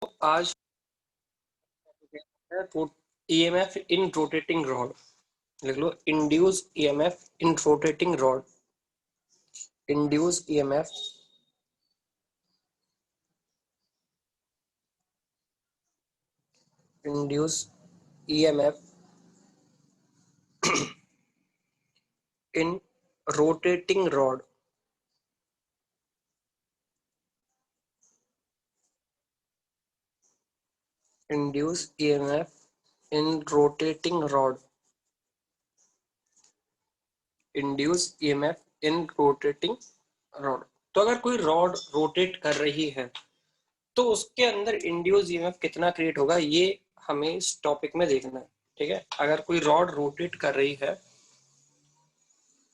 आज EMF in rotating rod लिख लो। Induce EMF in rotating rod. Induce EMF induce EMF in rotating rod. Induce EMF in rotating rod. Induce EMF in rotating rod. तो अगर कोई rod rotate कर रही है तो उसके अंदर इंड्यूस ईएमएफ कितना क्रिएट होगा, ये हमें इस टॉपिक में देखना है। ठीक है, अगर कोई रॉड रोटेट कर रही है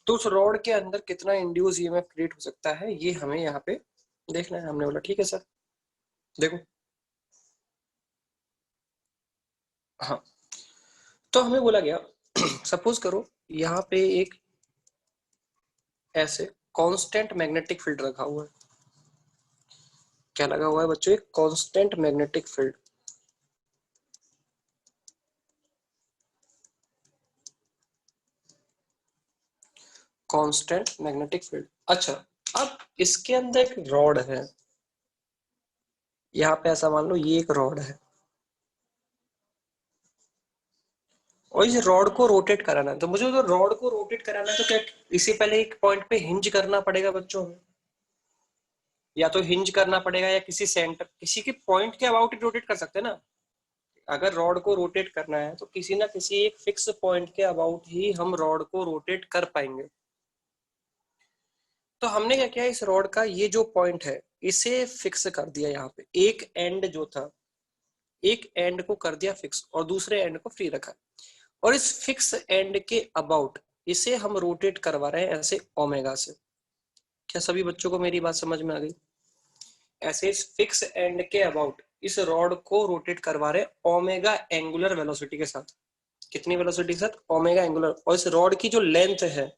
तो उस रॉड के अंदर कितना इंड्यूस ईएमएफ क्रिएट हो सकता है, ये हमें यहाँ पे देखना है। हमने बोला ठीक है सर, देखो। हाँ, तो हमें बोला गया सपोज करो यहाँ पे एक ऐसे कांस्टेंट मैग्नेटिक फील्ड रखा हुआ है। क्या लगा हुआ है बच्चों? एक constant magnetic field. Constant magnetic field. अच्छा, अब इसके अंदर एक रॉड है। यहाँ पे ऐसा मान लो ये एक रॉड है और इस रॉड को रोटेट कराना है। तो मुझे तो रॉड को रोटेट कराना है तो क्या इससे पहले एक पॉइंट पे हिंज करना पड़ेगा बच्चों हमें? या तो हिंज करना पड़ेगा या किसी सेंटर, किसी के पॉइंट के अबाउट ही रोटेट कर सकते हैं ना। अगर रॉड को रोटेट करना है तो किसी ना किसी एक फिक्स पॉइंट के अबाउट ही हम रॉड को रोटेट कर पाएंगे। तो हमने क्या किया, इस रॉड का ये जो पॉइंट है इसे फिक्स कर दिया। यहाँ पे एक एंड जो था, एक एंड को कर दिया फिक्स और दूसरे एंड को फ्री रखा। और इस फिक्स एंड के अबाउट इसे हम रोटेट करवा रहे हैं ऐसे ओमेगा से। क्या सभी बच्चों को मेरी बात समझ में आ गई? ऐसे इस फिक्स एंड के अबाउट इस रॉड को रोटेट करवा रहे ओमेगा एंगुलर वेलोसिटी के साथ। कितनी वेलोसिटी के साथ? Omega angular. और इस रॉड की जो लेंथ है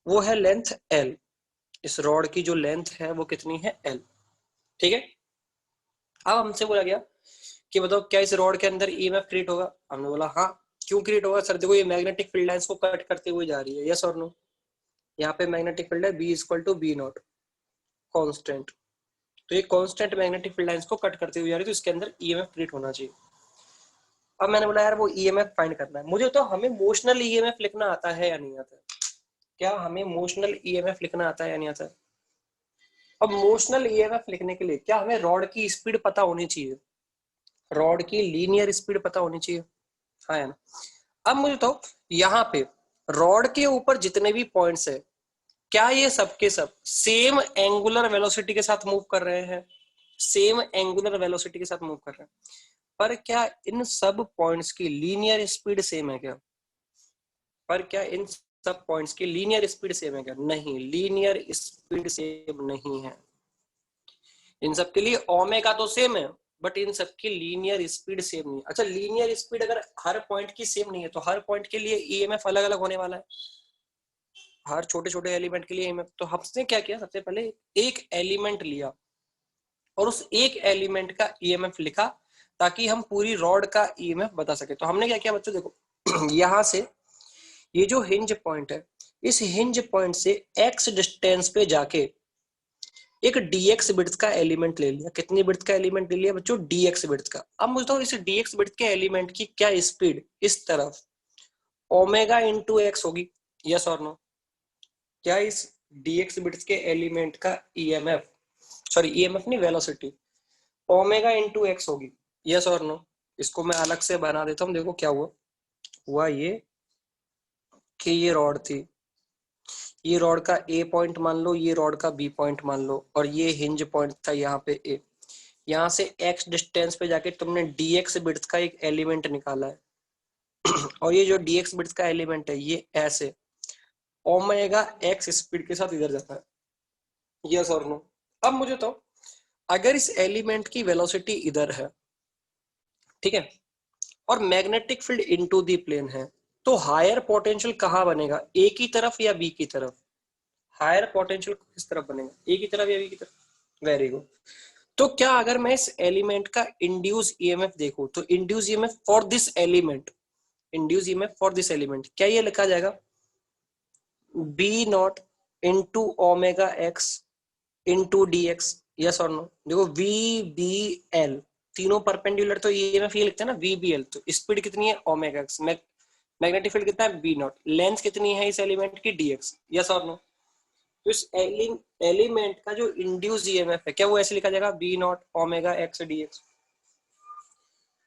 वो है लेंथ एल। इस रॉड की जो लेंथ है वो कितनी है? एल। ठीक है, अब हमसे बोला गया कि बताओ क्या इस रॉड के अंदर ईएमएफ क्रिएट होगा? हमने बोला हाँ। क्यों क्रिएट होगा सर? देखो ये मैग्नेटिक फील्ड लाइंस को कट करते हुए जा रही है, यस और नो? यहाँ पे मैग्नेटिक फील्ड है B equal to B not constant. तो ये कांस्टेंट मैग्नेटिक फील्ड लाइंस को कट करते हुए जा रही है, तो इसके अंदर ईएमएफ क्रिएट होना चाहिए। अब मैंने बोला यार वो ईएमएफ फाइंड करना है मुझे, तो हमें मोशनल ईएमएफ लिखना आता है या नहीं आता है? क्या हमें मोशनल ईएमएफ लिखना आता है या नहीं आता है? अब मोशनल ईएमएफ लिखने के लिए क्या हमें रॉड की स्पीड पता होनी चाहिए? रॉड की लीनियर स्पीड पता होनी चाहिए, हाँ है ना? अब मुझे तो यहाँ पे रॉड के ऊपर जितने भी पॉइंट्स है क्या ये सब के सब सेम एंगुलर वेलोसिटी के साथ मूव कर रहे हैं? सेम एंगुलर वेलोसिटी के साथ मूव कर रहे हैं, पर क्या इन सब पॉइंट्स की लीनियर स्पीड सेम है क्या? पर क्या इन सब पॉइंट्स की लीनियर स्पीड सेम है क्या? नहीं, लीनियर स्पीड सेम नहीं है। इन सब के लिए ओमेगा तो सेम है बट इन सब की लीनियर स्पीड सेम नहीं है। अच्छा, लीनियर स्पीड अगर हर पॉइंट की सेम नहीं है तो हर पॉइंट के लिए ईएमएफ अलग अलग होने वाला है, हर छोटे छोटे एलिमेंट के लिए ईएमएफ। तो हमने क्या किया, सबसे पहले एक एलिमेंट लिया और उस एक एलिमेंट का ईएमएफ लिखा ताकि हम पूरी रॉड का ईएमएफ बता सके। तो हमने क्या किया बच्चों, देखो यहां से ये जो हिंज पॉइंट है, इस हिंज पॉइंट से एक्स डिस्टेंस पे जाके एक डीएक्स बिट्स का एलिमेंट ले लिया। कितनी बिट्स का एलिमेंट ले लिया बच्चों? डीएक्स बिट्स का। अब मुझे तो इस डीएक्स बिट्स के एलिमेंट की क्या स्पीड इस तरफ ओमेगा इंटू एक्स होगी, यस और नो? क्या इस डीएक्स बिट्स के एलिमेंट का ईएमएफ, सॉरी ईएमएफ नहीं वेलोसिटी, ओमेगा इंटू एक्स होगी, यस और नो? इसको मैं अलग से बना देता हूँ। देखो क्या हुआ, हुआ ये कि ये रॉड थी, ये रॉड का ए पॉइंट मान लो, ये रॉड का बी पॉइंट मान लो, और ये हिंज पॉइंट था यहाँ पे ए। यहाँ से एक्स डिस्टेंस पे जाके तुमने डीएक्स बिट्स का एक एलिमेंट निकाला है और ये जो डीएक्स बिट्स का एलिमेंट है ये ऐसे ओमेगा एक्स स्पीड के साथ इधर जाता है, यस और नो? अब मुझे तो अगर इस एलिमेंट की वेलोसिटी इधर है, ठीक है, और magnetic field into the plane है, तो हायर पोटेंशियल कहाँ बनेगा, ए की तरफ या बी की तरफ? हायर पोटेंशियल किस तरफ बनेगा, ए की तरफ या बी की तरफ? Very good. तो क्या अगर मैं इस एलिमेंट का इंड्यूस ईएमएफ देखूं तो induce EMF for this element, induce EMF for this element, क्या ये लिखा जाएगा B not into omega x into d x, yes और नो? देखो वी बी एल तीनों परपेंडिकुलर, तो ईएमएफ ये लिखते हैं ना वी बी एल। तो स्पीड कितनी है ओमेगा एक्स, मैग्नेटिक फील्ड कितना है बी नॉट, लेंथ कितनी है इस एलिमेंट की डी एक्स, यस और नो? तो इस एलिमेंट का जो इंड्यूस ईएमएफ है क्या वो ऐसे लिखा जाएगा B not omega x d x.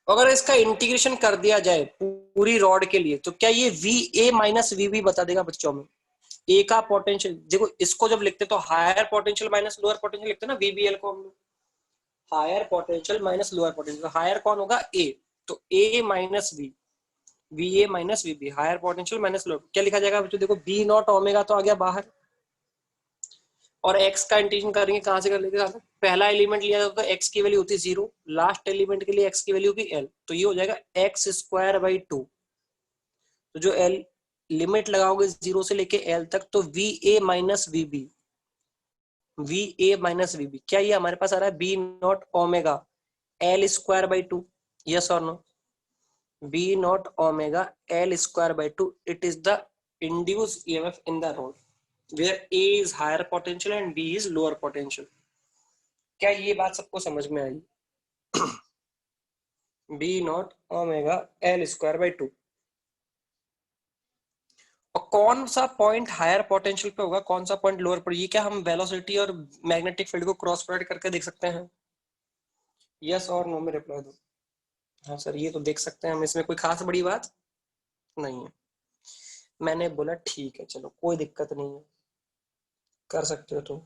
अगर इसका इंटीग्रेशन कर दिया जाए पूरी रॉड के लिए तो क्या ये V A minus V B बता देगा बच्चों में? ए का पोटेंशियल देखो, इसको जब लिखते तो higher potential minus lower potential लिखते ना वीबीएल को हम लोग, higher potential minus lower potential, higher कौन होगा ए, तो A minus V, V A minus V B, higher potential minus lower, क्या लिखा जाएगा बच्चों? देखो बी नॉट ओमेगा तो आ गया बाहर, और एक्स का इंटीग्रेशन करेंगे कहां से कर लेंगे, पहला एलिमेंट लिया जाता है एक्स की वैल्यू होती है 0, लास्ट एलिमेंट के लिए एक्स की वैल्यू होगी एल, तो ये हो जाएगा एक्स स्क्वायर बाई 2। तो जो एल लिमिट लगाओगे 0 से लेके एल तक, तो V A minus V B, V A minus V B, क्या ये हमारे पास आ रहा है B not omega L square by 2, yes और no? B not omega L square by 2, it is the induced EMF in the rod where A is higher potential and B is lower potential। क्या ये बात सबको समझ में आई? B not omega L square by 2। और कौन सा पॉइंट हायर पोटेंशियल पे होगा, कौन सा पॉइंट लोअर पर, ये क्या हम वेलोसिटी और मैग्नेटिक फील्ड को क्रॉस प्रोडक्ट करके देख सकते हैं? यस और नो में रिप्लाई दो। हाँ सर ये तो देख सकते हैं हम, इसमें कोई खास बड़ी बात नहीं है। मैंने बोला ठीक है चलो कोई दिक्कत नहीं है, कर सकते हो तुम।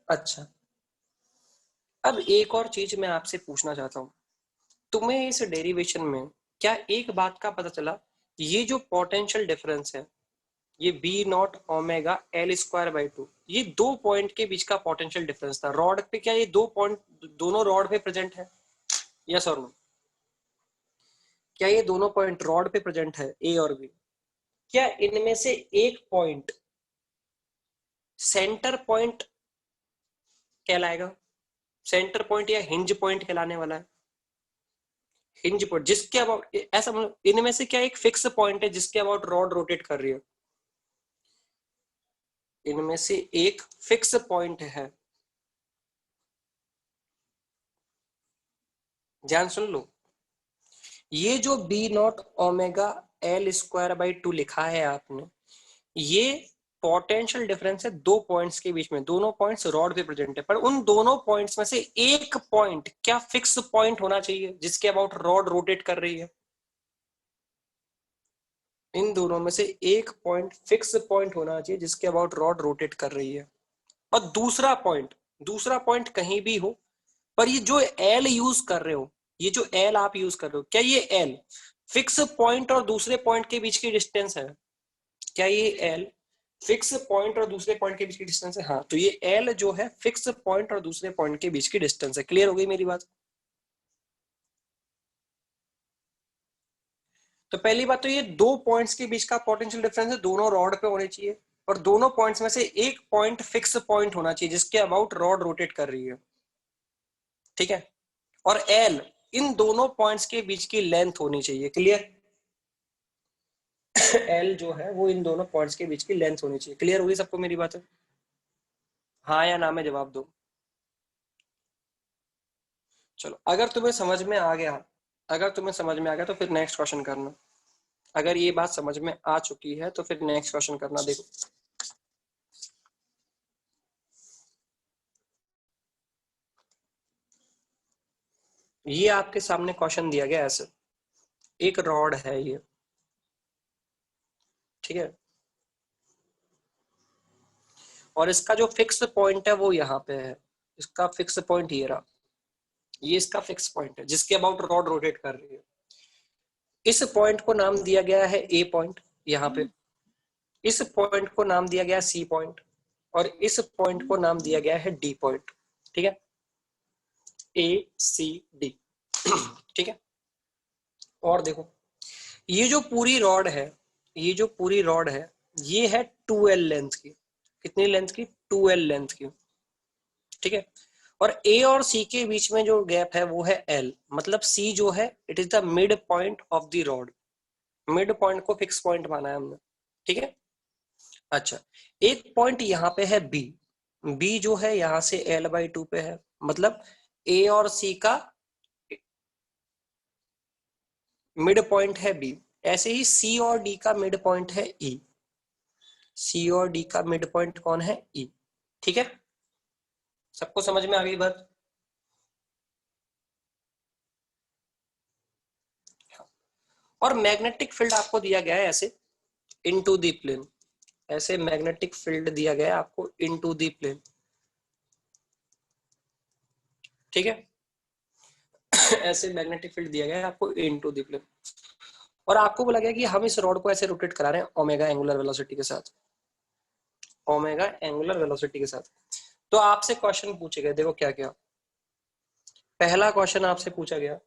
अच्छा अब एक और चीज मैं आपसे पूछना चाहता हूँ, तुम्हें इस डेरिवेशन में क्या एक बात का पता चला, ये जो पोटेंशियल डिफरेंस है ये B not omega L square by 2, ये दो पॉइंट के बीच का पोटेंशियल डिफरेंस था रॉड पे, क्या ये दो पॉइंट दोनों रॉड पे प्रेजेंट है, यस और नो? क्या ये दोनों पॉइंट रॉड पे प्रेजेंट है ए और बी? क्या इनमें से एक पॉइंट सेंटर पॉइंट कहलाएगा, सेंटर पॉइंट या हिंज पॉइंट कहलाने वाला है? हिंज पॉइंट जिसके अबाउट ऐसा मतलब इनमें से क्या एक फिक्स पॉइंट है जिसके अबाउट रॉड रोटेट कर रही है? इनमें से एक फिक्स पॉइंट है, ध्यान सुन लो, ये जो B not omega L square by 2 लिखा है आपने, ये पोटेंशियल डिफरेंस है दो पॉइंट्स के बीच में, दोनों पॉइंट्स रॉड पे प्रेजेंट है, पर उन दोनों पॉइंट्स में से एक पॉइंट क्या फिक्स पॉइंट होना चाहिए जिसके अबाउट रॉड रोटेट कर रही है? इन दोनों में से एक पॉइंट फिक्स पॉइंट होना चाहिए जिसके अबाउट रॉड रोटेट कर रही है, और दूसरा पॉइंट कहीं भी हो, पर ये जो एल यूज कर रहे हो, ये जो एल आप यूज कर रहे हो, क्या ये एल फिक्स पॉइंट और दूसरे पॉइंट के बीच की डिस्टेंस है? क्या ये एल फिक्स पॉइंट और दूसरे पॉइंट के बीच की डिस्टेंस है? हाँ, तो ये एल जो है फिक्स पॉइंट और दूसरे पॉइंट के बीच की डिस्टेंस है। क्लियर हो गई मेरी बात? तो पहली बात तो ये दो पॉइंट्स के बीच का पोटेंशियल डिफरेंस है, दोनों रॉड पे होने चाहिए, और दोनों पॉइंट्स में से एक पॉइंट फिक्स पॉइंट होना चाहिए जिसके अबाउट रॉड रोटेट कर रही है, ठीक है? और एल इन दोनों पॉइंट्स के बीच की लेंथ होनी चाहिए। क्लियर? एल जो है वो इन दोनों पॉइंट्स के बीच की लेंथ होनी चाहिए। क्लियर होगी सबको मेरी बात है? हाँ या ना में जवाब दो। चलो अगर तुम्हें समझ में आ गया, अगर तुम्हें समझ में आ गया तो फिर नेक्स्ट क्वेश्चन करना, अगर ये बात समझ में आ चुकी है तो फिर नेक्स्ट क्वेश्चन करना। देखो ये आपके सामने क्वेश्चन दिया गया ऐसे, एक रॉड है ये, ठीक है, और इसका जो फिक्स पॉइंट है वो यहाँ पे है, इसका फिक्स पॉइंट ये रहा, ये इसका फिक्स पॉइंट है जिसके अबाउट रॉड रोटेट कर रही है। इस पॉइंट को नाम दिया गया है ए पॉइंट यहाँ पे, इस पॉइंट को नाम दिया गया सी पॉइंट, और इस पॉइंट को नाम दिया गया है डी पॉइंट, ठीक है, ए सी डी, ठीक है। और देखो ये जो पूरी रॉड है, ये जो पूरी रॉड है ये है 2L लेंथ की, कितनी लेंथ की? 2L लेंथ की, ठीक है। और ए और सी के बीच में जो गैप है वो है एल, मतलब सी जो है it is the mid point of the rod. Mid point को फिक्स पॉइंट माना है हमने, ठीक है। अच्छा, एक पॉइंट यहाँ पे है बी, बी जो है यहाँ से L/2 पे है, मतलब ए और सी का मिड पॉइंट है बी। ऐसे ही सी और डी का मिड पॉइंट है ई, सी और डी का मिड पॉइंट कौन है, ई। ठीक है, सबको समझ में आ गई बात। और मैग्नेटिक फील्ड आपको दिया गया है ऐसे इनटू दी प्लेन, ऐसे मैग्नेटिक फील्ड दिया गया है आपको इनटू दी प्लेन, ठीक है। ऐसे मैग्नेटिक फील्ड दिया गया है आपको इनटू दी प्लेन, और आपको बोला गया कि हम इस रॉड को ऐसे रोटेट करा रहे हैं ओमेगा एंगुलर वेलोसिटी के साथ, ओमेगा एंगुलर वेलोसिटी के साथ। तो आपसे क्वेश्चन पूछे गए, देखो क्या क्या। पहला क्वेश्चन आपसे पूछा गया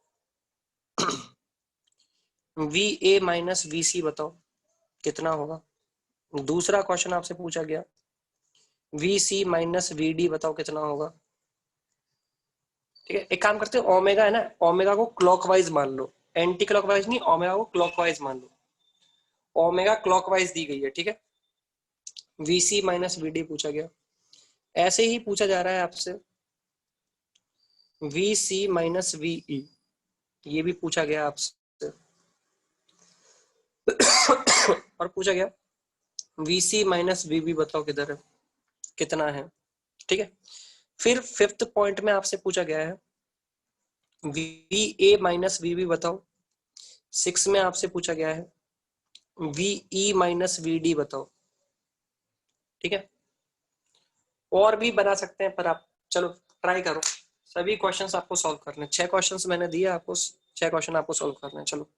V A minus V C बताओ कितना होगा। दूसरा क्वेश्चन आपसे पूछा गया V C minus V D बताओ कितना होगा। ठीक है, एक काम करते हैं, ओमेगा है ना, ओमेगा को क्लॉकवाइज मान लो, एंटी क्लॉकवाइज नहीं, ओमेगा को क्लॉकवाइज मान लो। ओमेगा क्लॉकवाइज दी गई है, ठीक है। V C minus V D पूछा गया। ऐसे ही पूछा जा रहा है आपसे V C minus V E, ये भी पूछा गया आपसे। और पूछा गया V C minus V B बताओ किधर है, कितना है, ठीक है। फिर फिफ्थ पॉइंट में आपसे पूछा गया है V A minus V B बताओ। सिक्स में आपसे पूछा गया है V E minus V D बताओ, ठीक है। और भी बना सकते हैं पर आप चलो ट्राई करो, सभी क्वेश्चंस आपको सॉल्व करने, 6 क्वेश्चंस मैंने दिए आपको, 6 क्वेश्चन आपको सॉल्व करने हैं, चलो।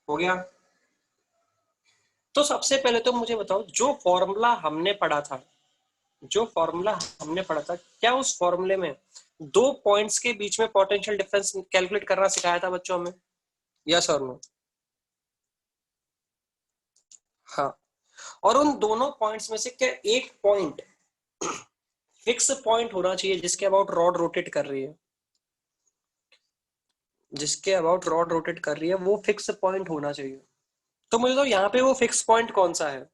हो गया। तो सबसे पहले तो मुझे बताओ, जो फॉर्मूला हमने पढ़ा था, जो फॉर्मूला हमने पढ़ा था, क्या उस फॉर्मूले में दो पॉइंट्स के बीच में पोटेंशियल डिफरेंस कैलकुलेट करना सिखाया था बच्चों हमें, यस और नो। हाँ, और उन दोनों पॉइंट्स में से क्या एक पॉइंट फिक्स पॉइंट होना चाहिए जिसके अबाउट रॉड रोटेट कर रही है, जिसके अबाउट रॉड रोटेट कर रही है वो फिक्स पॉइंट होना चाहिए। तो मुझे तो यहाँ पे वो फिक्स पॉइंट कौन सा है,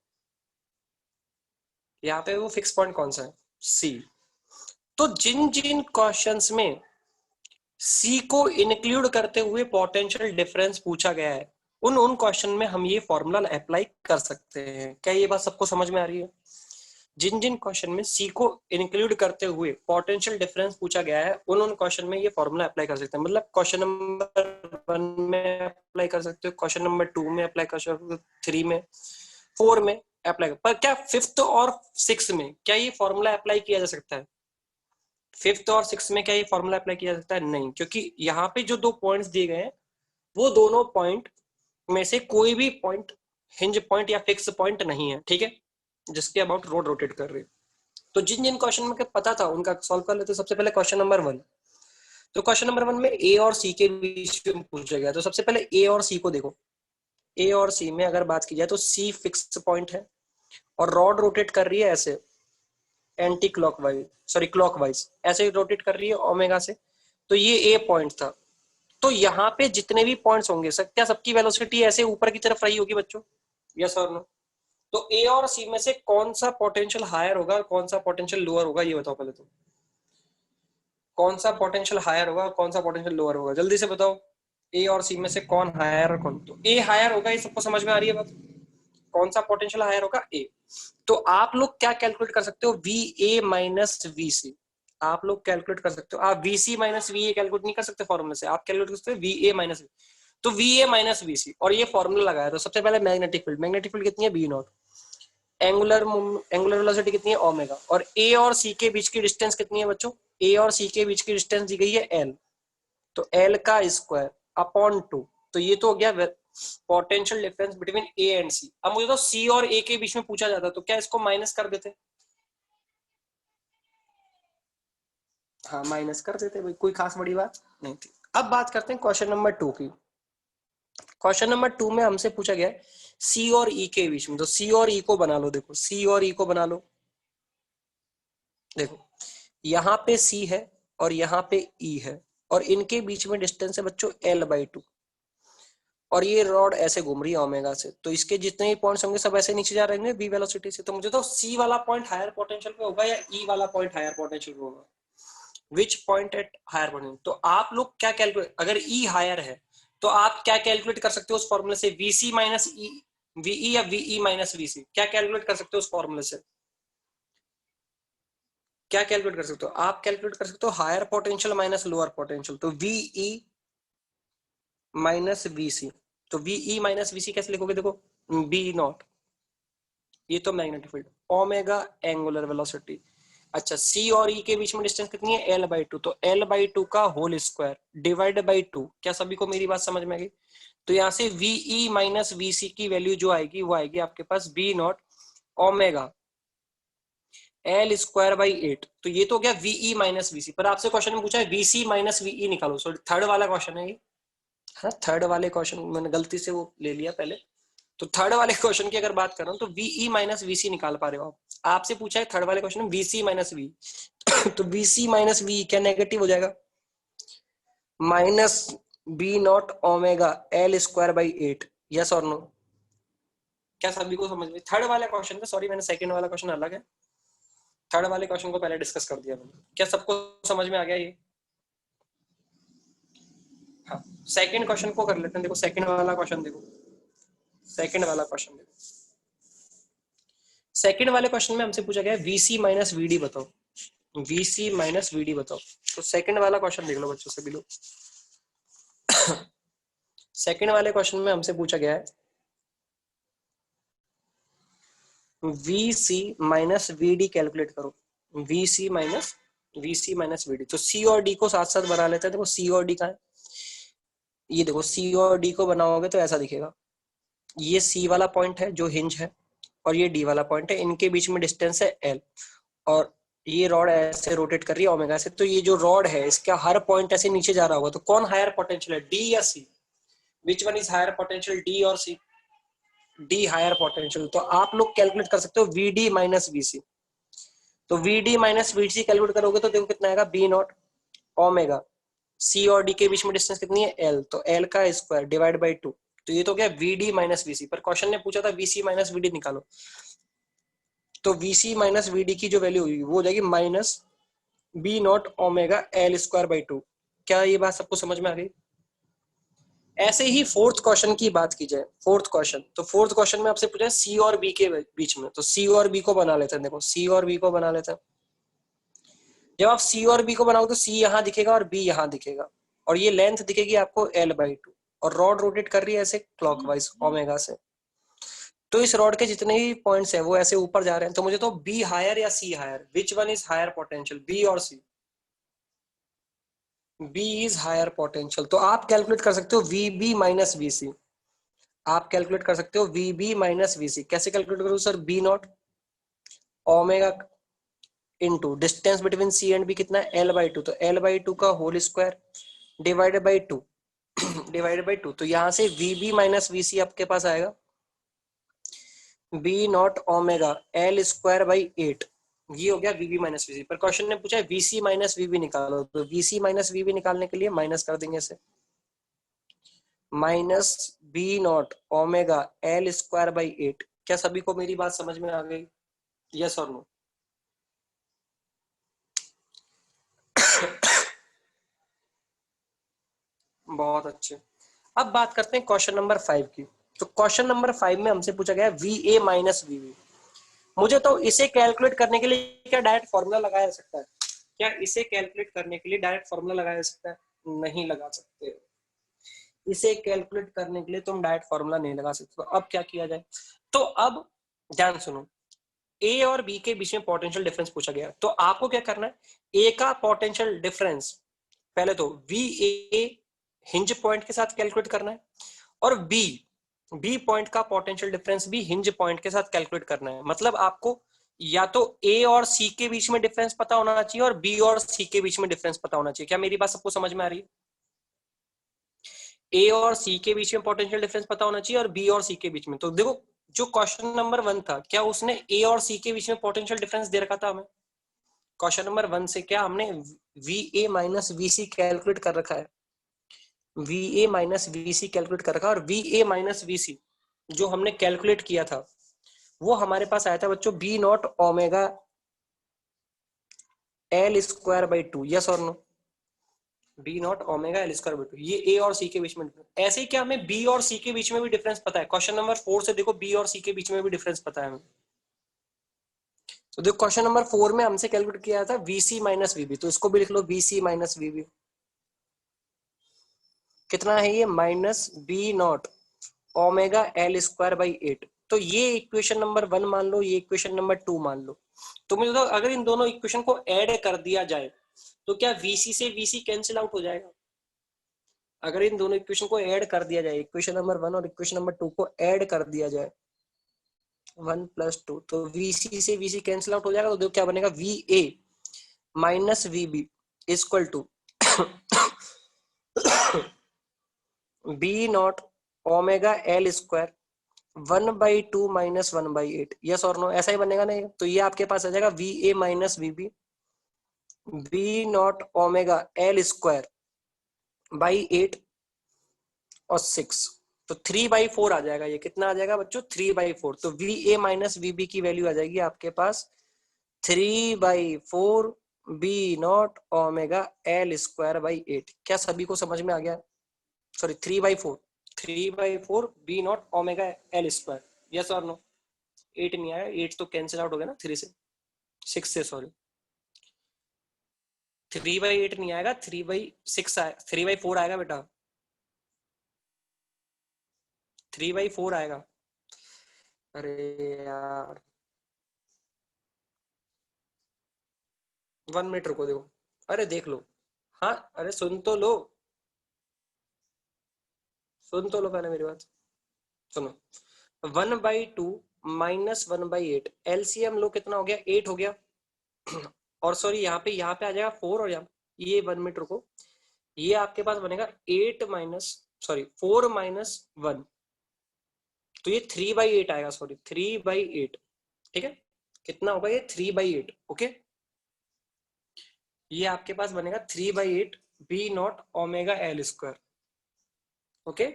यहाँ पे वो फिक्स पॉइंट कौन सा है, सी। तो जिन जिन क्वेश्चंस में सी को इंक्लूड करते हुए पोटेंशियल डिफरेंस पूछा गया है, उन उन क्वेश्चन में हम ये फॉर्मूला अप्लाई कर सकते हैं। क्या ये बात सबको समझ में आ रही है। जिन जिन क्वेश्चन में सी को इंक्लूड करते हुए पोटेंशियल डिफरेंस पूछा गया है, उन उन क्वेश्चन में ये फॉर्मूला अप्लाई कर सकते हैं। मतलब क्वेश्चन नंबर 1 में अप्लाई कर सकते हो, क्वेश्चन नंबर 2 में अप्लाई कर सकते हो, 3 में, 4 में अप्लाई कर। पर क्या फिफ्थ और सिक्स में क्या ये फॉर्मूला अप्लाई किया जा सकता है, फिफ्थ और सिक्स में क्या ये फॉर्मूला अप्लाई किया जा सकता है, नहीं, क्योंकि यहाँ पे जो दो पॉइंट्स दिए गए हैं वो दोनों पॉइंट में से कोई भी पॉइंट हिंज पॉइंट या फिक्स पॉइंट नहीं है, ठीक है, जिसके अबाउट रोड रोटेट कर रही है। तो जिन जिन क्वेश्चन में पता था उनका सॉल्व कर लेते। सबसे पहले क्वेश्चन नंबर 1, तो क्वेश्चन नंबर 1 में ए और सी के बीच में पूछा गया। तो सबसे पहले ए और सी को देखो, ए और सी में अगर बात की जाए तो सी फिक्स पॉइंट है और रॉड रोटेट कर रही है ऐसे एंटी क्लॉकवाइज, सॉरी क्लॉकवाइज, ऐसे रोटेट कर रही है ओमेगा से। तो ये ए पॉइंट था। तो यहाँ पे जितने भी पॉइंट्स होंगे क्या सबकी वेलोसिटी ऐसे ऊपर की तरफ रही होगी बच्चों, यस और नो। तो ए और सी में से कौन सा पोटेंशियल हायर होगा और कौन सा पोटेंशियल लोअर होगा, ये बताओ पहले तो। कौन सा पोटेंशियल हायर होगा और कौन सा पोटेंशियल लोअर होगा, जल्दी से बताओ। ए और सी में से कौन हायर और कौन, तो ए हायर होगा, ये सबको समझ में आ रही है बात। कौन सा पोटेंशियल हायर होगा, ए। तो आप लोग क्या कैलकुलेट कर सकते हो, V A minus V C. आप लोग कैलकुलेट कर सकते हो, आप V C minus V A calculate नहीं कर सकते फॉर्मूले से, आप कैलकुलेट कर सकते हो वी ए माइनस वी। तो वी ए माइनस वी सी, और ये फॉर्मूला लगाया, तो सबसे पहले मैग्नेटिक फील्ड कितनी है, बी नॉट। एंगुलर वेलोसिटी कितनी है, ओमेगा। और ए और सी के बीच की डिस्टेंस कितनी है बच्चों, ए और सी के बीच की डिस्टेंस दी गई है एल, तो एल का स्क्वायर अपॉन 2। तो ये तो हो गया potential difference between A and C. अब मुझे तो सी और ए के बीच में पूछा जाता, तो क्या इसको माइनस कर देते, हाँ माइनस कर देते भाई, कोई खास बड़ी बात नहीं थी। अब बात करते हैं क्वेश्चन नंबर 2 की। क्वेश्चन नंबर 2 में हमसे पूछा गया है सी और ई के बीच में, तो सी और ई को बना लो। देखो सी और ई को बना लो। देखो यहाँ पे सी है और यहाँ पे ई है, और इनके बीच में डिस्टेंस है बच्चों L/2, और ये रॉड ऐसे घूम रही है ओमेगा से, तो इसके जितने भी पॉइंट्स होंगे सब ऐसे नीचे जा रहे हैं बी वेलोसिटी से। तो मुझे तो सी वाला पॉइंट हायर पोटेंशियल पे होगा या ई वाला पॉइंट हायर पोटेंशियल पे होगा, which point at higher potential. तो आप लोग क्या कैलकुलेट, अगर ई हायर है तो आप क्या कैलकुलेट कर सकते हो उस फॉर्मूले से, वीसी माइनस ई वीई या वीई माइनस वीसी, क्या कैलकुलेट कर सकते हो उस फॉर्मूले से, क्या कैलकुलेट कर सकते हो, आप कैलकुलेट कर सकते हो higher potential minus lower potential. तो वीई माइनस वीसी, तो वीई माइनस वीसी कैसे लिखोगे, देखो बी नॉट, ये तो magnetic field, omega angular velocity. अच्छा सी और ई के बीच में डिस्टेंस कितनी है, L/2, तो L/2 का होल स्क्वायर डिवाइड बाई 2। क्या सभी को मेरी बात समझ में आ गई। तो यहाँ से वीई माइनस वीसी की वैल्यू जो आएगी वो आएगी आपके पास बी नॉट ओमेगा L²/8। तो ये तो गया वीई माइनस वीसी, पर आपसे क्वेश्चन में पूछा है वीसी माइनस वीई निकालो। सॉरी थर्ड वाला क्वेश्चन है ये, है ना, थर्ड वाले क्वेश्चन मैंने गलती से वो ले लिया पहले। तो थर्ड वाले क्वेश्चन की अगर बात कर रहा हूँ तो वीई माइनस वीसी निकाल पा रहे हो आप। आपसे पूछा है थर्ड वाले क्वेश्चन में वीसी माइनस वी, तो वीसी माइनस वी क्या नेगेटिव हो जाएगा, minus B not omega L²/8। Yes और नो, क्या सभी को समझ में, थर्ड वाले क्वेश्चन में, सॉरी मैंने सेकंड वाला क्वेश्चन अलग है, थर्ड वाले क्वेश्चन को पहले डिस्कस कर दिया मैंने। क्या सबको समझ में आ गया ये, हाँ। सेकंड क्वेश्चन को कर लेते हैं, देखो सेकंड वाला क्वेश्चन देखो, सेकंड वाला क्वेश्चन देखो। सेकंड वाले क्वेश्चन में हमसे पूछा गया है वीसी माइनस वीडी बताओ, वीसी माइनस वीडी बताओ। तो सेकंड वाला क्वेश्चन देख लो बच्चों से भी लो। सेकंड वाले क्वेश्चन में हमसे पूछा गया है वीसी माइनस वीडी कैलकुलेट करो, वीसी माइनस वीडी। तो सी और डी को साथ साथ बना लेते हैं। देखो सी और डी का है, ये देखो सी और डी को बनाओगे तो ऐसा दिखेगा, ये सी वाला पॉइंट है जो हिंज है, और ये डी वाला पॉइंट है, इनके बीच में डिस्टेंस है एल, और ये रॉड ऐसे रोटेट कर रही है ओमेगा से। तो ये जो रॉड है इसका हर पॉइंट ऐसे नीचे जा रहा होगा, तो कौन हायर पोटेंशियल है, डी या C, which one is higher potential, D और सी, डी हायर पोटेंशियल। तो आप लोग कैलकुलेट कर सकते हो वीडी माइनस वीसी। तो वीडी माइनस वीसी कैलकुलेट करोगे तो देखो कितना आएगा, बी नॉट ओमेगा, सी और डी के बीच में डिस्टेंस कितनी है एल, तो एल का स्क्वायर डिवाइड बाई 2। तो ये तो क्या वीडी माइनस वीसी, पर क्वेश्चन ने पूछा था वीसी माइनस वीडी निकालो। तो वीसी माइनस वीडी की जो वैल्यू होगी वो हो जाएगी minus B not omega L²/2। क्या ये बात सबको समझ में आ गई। ऐसे ही फोर्थ क्वेश्चन की बात की जाए, फोर्थ क्वेश्चन, तो फोर्थ क्वेश्चन में आपसे पूछा है सी और बी के बीच में, तो सी और बी को बना लेते हैं। देखो सी और बी को बना लेते हैं। जब आप सी और बी को बनाओगे तो सी यहाँ दिखेगा और बी यहाँ दिखेगा, और ये लेंथ दिखेगी आपको L/2, और रॉड रोटेट कर रही है ऐसे क्लॉकवाइज ओमेगा से। तो इस रॉड के जितने भी पॉइंट्स हैं वो ऐसे ऊपर जा रहे हैं। तो मुझे तो बी हायर या C higher, which one is higher potential, B और C, B is higher potential. तो आप कैलकुलेट कर सकते हो V B minus V C, आप कैलकुलेट कर सकते हो V B minus V C. कैसे कैलकुलेट करूँ sir, B not omega into distance between C and B कितना है L/2, तो L/2 का whole square divided by 2, divided by 2। तो यहाँ से वी बी माइनस वी सी आपके पास आएगा बी नॉट ओमेगा L²/8। ये हो गया वीबी माइनस वीसी। पर क्वेश्चन ने पूछा है वीसी माइनस वीबी निकालो, तो वीसी माइनस वीबी निकालने के लिए माइनस कर देंगे इसे, minus B not omega L²/8 क्या सभी को मेरी बात समझ में आ गई? यस और नो? बहुत अच्छे। अब बात करते हैं क्वेश्चन नंबर 5 की। तो क्वेश्चन नंबर 5 में हमसे पूछा गया V A minus V B. मुझे तो इसे कैलकुलेट करने के लिए क्या डायरेक्ट फॉर्मूला लगाया जा सकता है? क्या इसे कैलकुलेट करने के लिए डायरेक्ट फॉर्मूला लगाया जा सकता है? नहीं लगा सकते। इसे कैलकुलेट करने के लिए तुम डायरेक्ट फॉर्मूला नहीं लगा सकते। तो अब क्या किया जाए? तो अब ध्यान सुनो, ए और बी के बीच में पोटेंशियल डिफरेंस पूछा गया, तो आपको क्या करना है? ए का पोटेंशियल डिफरेंस पहले तो वी ए हिंज पॉइंट के साथ कैलकुलेट करना है, और बी पॉइंट का पोटेंशियल डिफरेंस भी हिंज पॉइंट के साथ कैलकुलेट करना है। मतलब आपको या तो ए और सी के बीच में डिफरेंस पता होना चाहिए और बी और सी के बीच में डिफरेंस पता होना चाहिए। क्या मेरी बात सबको समझ में आ रही है? ए और सी के बीच में पोटेंशियल डिफरेंस पता होना चाहिए और बी और सी के बीच में। तो देखो, जो क्वेश्चन नंबर 1 था, क्या उसने ए और सी के बीच में पोटेंशियल डिफरेंस दे रखा था हमें? क्वेश्चन नंबर 1 से क्या हमने V A minus V C calculate कर रखा है? V A minus V C calculate कर रखा है, और V A minus V C जो हमने कैलकुलेट किया था वो हमारे पास आया था बच्चों B not omega L square by two. Yes और no? B not omega L square by two, ये ए और सी के बीच में। ऐसे ही क्या हमें बी और सी के बीच में भी डिफरेंस पता है? क्वेश्चन नंबर 4 से देखो, बी और सी के बीच में भी डिफरेंस पता है हमें। तो देखो, क्वेश्चन नंबर 4 में हमसे कैलकुलेट किया था वीसी माइनस वीबी, तो इसको भी लिख लो वीसी माइनस वीबी। कितना है ये? Minus B not omega L square by 8। तो ये इक्वेशन नंबर 1 मान लो, ये इक्वेशन नंबर 2 मान लो। तो मुझे तो अगर इन दोनों इक्वेशन को ऐड कर दिया जाए तो क्या वीसी से वीसी कैंसिल आउट हो जाएगा? अगर इन दोनों इक्वेशन को ऐड कर दिया जाए, इक्वेशन नंबर 1 और इक्वेशन नंबर 2 को ऐड कर दिया जाए, 1 प्लस 2, तो वीसी से वीसी कैंसिल आउट हो जाएगा। तो देखो क्या बनेगा, V A minus V B equal to B not omega L square 1/2 minus 1/8। Yes और नो? ऐसा ही बनेगा ना? तो ये आपके पास आ जाएगा V A minus V B B not omega L square by 8 और 6, तो 3/4 आ जाएगा। ये कितना आ जाएगा बच्चों? 3/4। तो V A minus V B की वैल्यू आ जाएगी आपके पास 3/4 B not omega L square by 8। क्या सभी को समझ में आ गया? Sorry, 3/4 B not omega L square. Yes और नो? 8 नहीं आया, 8 तो कैंसिल आउट हो गया ना 3 से, 6 से, सॉरी। 3/8 नहीं आएगा, 3/6 आएगा, 3/4 आएगा बेटा, 3/4 आएगा। अरे यार, 1 मिनट रुको, देखो, अरे देख लो। हाँ, अरे सुन तो लो, सुन तो लो पहले मेरी बात। सुनो, 1/2 माइनस 1/8, एलसीएम लो, कितना हो गया? 8 हो गया। और सॉरी, यहाँ पे आ जाएगा 4, और यहाँ ये 1 मिनट रुको, ये आपके पास बनेगा 8 माइनस, सॉरी 4 - 1, तो ये 3/8 आएगा, सॉरी 3/8। ठीक है, कितना होगा ये? 3/8। ओके, ये आपके पास बनेगा 3/8 B not omega L square. Okay,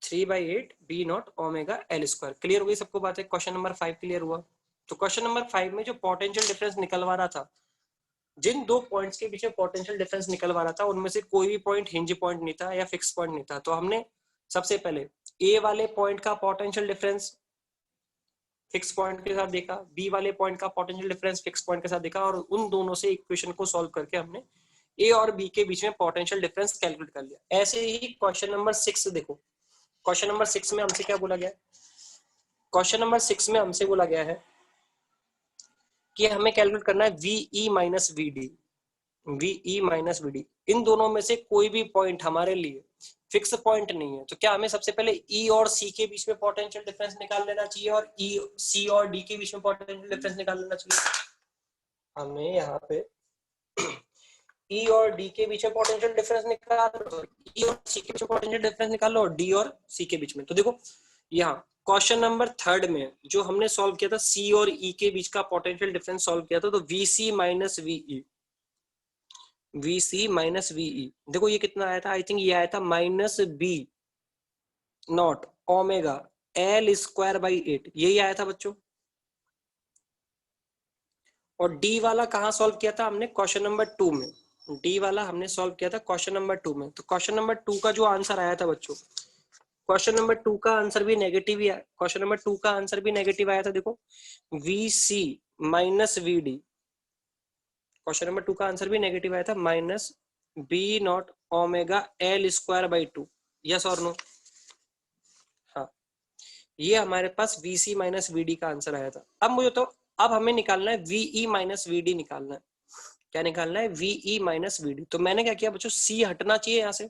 3/8 B not omega L square. Clear हो गई सबको बात है? क्वेश्चन नंबर 5 क्लियर हुआ? तो क्वेश्चन नंबर 5 में जो पोटेंशियल डिफरेंस निकलवा रहा था, जिन दो पॉइंट्स के बीच में पोटेंशियल डिफरेंस निकलवा रहा था, उनमें से कोई भी पॉइंट हिंज पॉइंट नहीं था या फिक्स पॉइंट नहीं था। तो हमने सबसे पहले ए वाले पॉइंट का पोटेंशियल डिफरेंस फिक्स पॉइंट के साथ देखा, बी वाले पॉइंट का पोटेंशियल डिफरेंस फिक्स पॉइंट के साथ देखा, और उन दोनों से इक्वेशन को सॉल्व करके हमने ए और बी के बीच में पोटेंशियल डिफरेंस कैलकुलेट कर लिया। ऐसे ही क्वेश्चन नंबर 6 देखो, क्वेश्चन नंबर 6 में हमसे क्या बोला गया? क्वेश्चन नंबर 6 में हमसे बोला गया है कि हमें कैलकुलेट करना है V E minus V D, V E minus V D. इन दोनों में से कोई भी पॉइंट हमारे लिए फिक्स पॉइंट नहीं है। तो क्या हमें सबसे पहले ई और सी के बीच में पोटेंशियल डिफरेंस निकाल लेना चाहिए और ई सी और डी के बीच में पोटेंशियल डिफरेंस निकाल लेना चाहिए? हमें यहाँ पे ई और डी के बीच में पोटेंशियल डिफरेंस निकालो, ई और सी के बीच में पोटेंशियल डिफरेंस निकालो, और डी और सी के बीच में। तो देखो, यहाँ क्वेश्चन नंबर 3 में जो हमने सॉल्व किया था, सी और ई के बीच का पोटेंशियल डिफरेंस सॉल्व किया था, तो V C minus VE, VC minus VE, देखो ये कितना आया था? आई थिंक ये आया था minus B not omega L square by 8, यही आया था बच्चों। और डी वाला कहाँ सॉल्व किया था हमने? क्वेश्चन नंबर 2 में। डी वाला हमने सॉल्व किया था क्वेश्चन नंबर 2 में। तो क्वेश्चन नंबर 2 का जो आंसर आया था बच्चों, क्वेश्चन नंबर 2 का आंसर भी नेगेटिव ही आया। क्वेश्चन नंबर 2 का आंसर भी नेगेटिव आया था। देखो, V C minus V D, question number 2 का आंसर भी नेगेटिव आया था, minus B not omega L square by 2। Yes और नो? हाँ, ये हमारे पास V C minus V D का आंसर आया था। अब मुझे तो अब हमें निकालना है वीई माइनस वी डी निकालना है। क्या निकालना है? V E minus V D. तो मैंने क्या किया बच्चों, सी हटना चाहिए यहाँ से,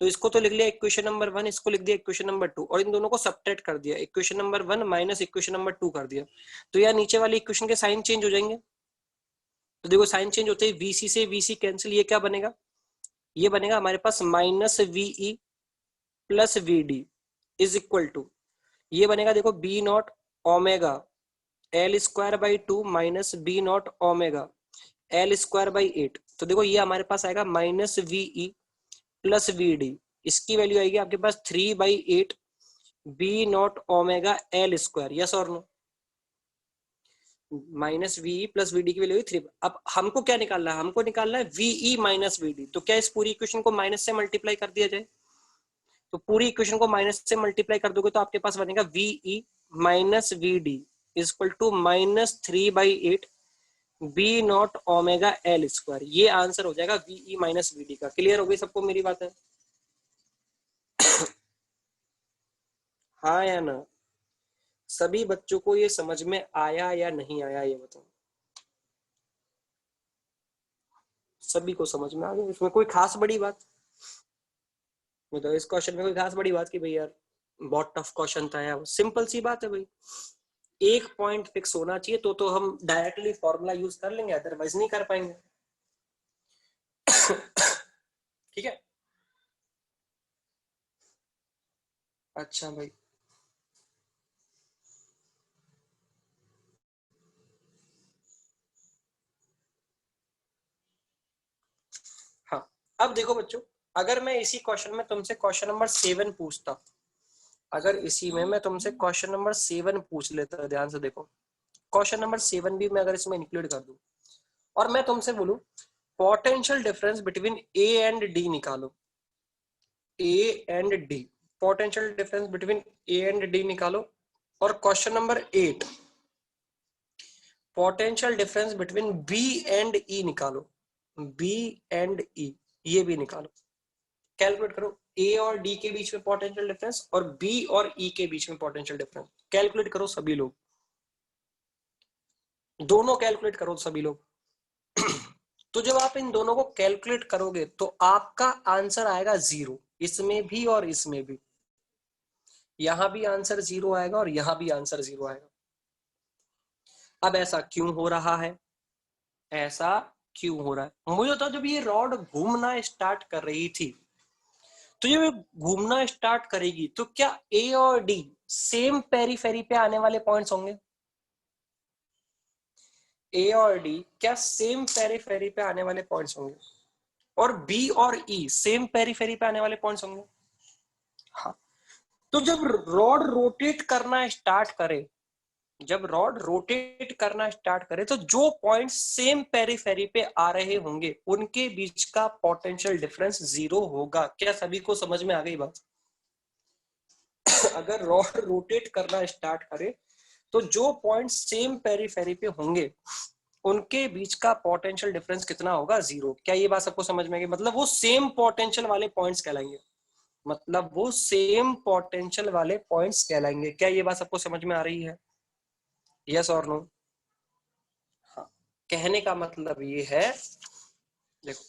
तो इसको तो लिख लिया इक्वेशन नंबर 1, इसको लिख दिया इक्वेशन नंबर 2, और इन दोनों को सब्ट्रैक्ट कर दिया, equation number 1 minus equation number 2 कर दिया। तो यार नीचे वाली इक्वेशन के साइन चेंज हो जाएंगे। तो देखो, साइन चेंज होते ही वीसी से वीसी कैंसिल, ये क्या बनेगा? ये बनेगा हमारे पास minus V E plus V D is equal to, ये बनेगा देखो B not omega L square by 2 minus B not omega L square by 8। तो देखो ये हमारे पास आएगा minus V E plus V D, इसकी वैल्यू आएगी आपके पास 3/8 B not omega L square. Yes और no? Minus V plus V D की वैल्यू 3। अब हमको क्या निकालना है? हमको निकालना है वीई माइनस वी डी। तो क्या इस पूरी इक्वेशन को माइनस से मल्टीप्लाई कर दिया जाए? तो पूरी इक्वेशन को माइनस से मल्टीप्लाई कर दोगे तो आपके पास बनेगा V E minus V D is equal to minus 3/8 B not omega L square. ये आंसर हो जाएगा वीई माइनस वी डी का। क्लियर हो गई सबको मेरी बात है? हाँ या ना? सभी बच्चों को ये समझ में आया या नहीं आया, ये बताओ। सभी को समझ में आ गया? इसमें कोई खास बड़ी बात? मतलब इस क्वेश्चन में कोई खास बड़ी बात की भाई यार बहुत टफ क्वेश्चन था यार? सिंपल सी बात है भाई, एक पॉइंट फिक्स होना चाहिए तो हम डायरेक्टली फॉर्मूला यूज कर लेंगे, अदरवाइज नहीं कर पाएंगे। ठीक है, अच्छा भाई। हाँ, अब देखो बच्चों, अगर मैं इसी क्वेश्चन में तुमसे क्वेश्चन नंबर 7 पूछता, अगर इसी में मैं तुमसे क्वेश्चन नंबर 7 पूछ लेता, ध्यान से देखो, क्वेश्चन नंबर 7 भी मैं अगर इसमें इंक्लूड कर दूं और मैं तुमसे बोलूं potential difference between A and D निकालो, A and D, potential difference between A and D निकालो। और question number 8 potential difference between B and E निकालो, बी एंड ई, ये भी निकालो। कैलकुलेट करो ए और डी के बीच में पोटेंशियल डिफरेंस और बी और ई के बीच में पोटेंशियल डिफरेंस, कैलकुलेट करो सभी लोग, दोनों कैलकुलेट करो सभी लोग। तो जब आप इन दोनों को कैलकुलेट करोगे तो आपका आंसर आएगा 0, इसमें भी और इसमें भी। यहां भी आंसर 0 आएगा और यहां भी आंसर 0 आएगा। अब ऐसा क्यों हो रहा है? ऐसा क्यों हो रहा है? मुझे तो जब ये रॉड घूमना स्टार्ट कर रही थी, तो जब घूमना स्टार्ट करेगी तो क्या ए और डी सेम पेरीफेरी पे आने वाले पॉइंट्स होंगे? ए और डी क्या सेम पेरीफेरी पे आने वाले पॉइंट्स होंगे? और बी और ई सेम पेरीफेरी पे आने वाले पॉइंट्स होंगे? हाँ। तो जब रॉड रोटेट करना स्टार्ट करे, जब रॉड रोटेट करना स्टार्ट करे तो जो पॉइंट सेम पेरीफेरी पे आ रहे होंगे उनके बीच का पोटेंशियल डिफरेंस 0 होगा। क्या सभी को समझ में आ गई बात? अगर रॉड रोटेट करना स्टार्ट करे तो जो पॉइंट सेम पेरीफेरी पे होंगे उनके बीच का पोटेंशियल डिफरेंस कितना होगा? 0। क्या ये बात सबको समझ में आ गई? मतलब वो सेम पोटेंशियल वाले पॉइंट्स कहलाएंगे, मतलब वो सेम पोटेंशियल वाले पॉइंट्स कहलाएंगे। क्या ये बात सबको समझ में आ रही है? यस और नो? हाँ, कहने का मतलब ये है, देखो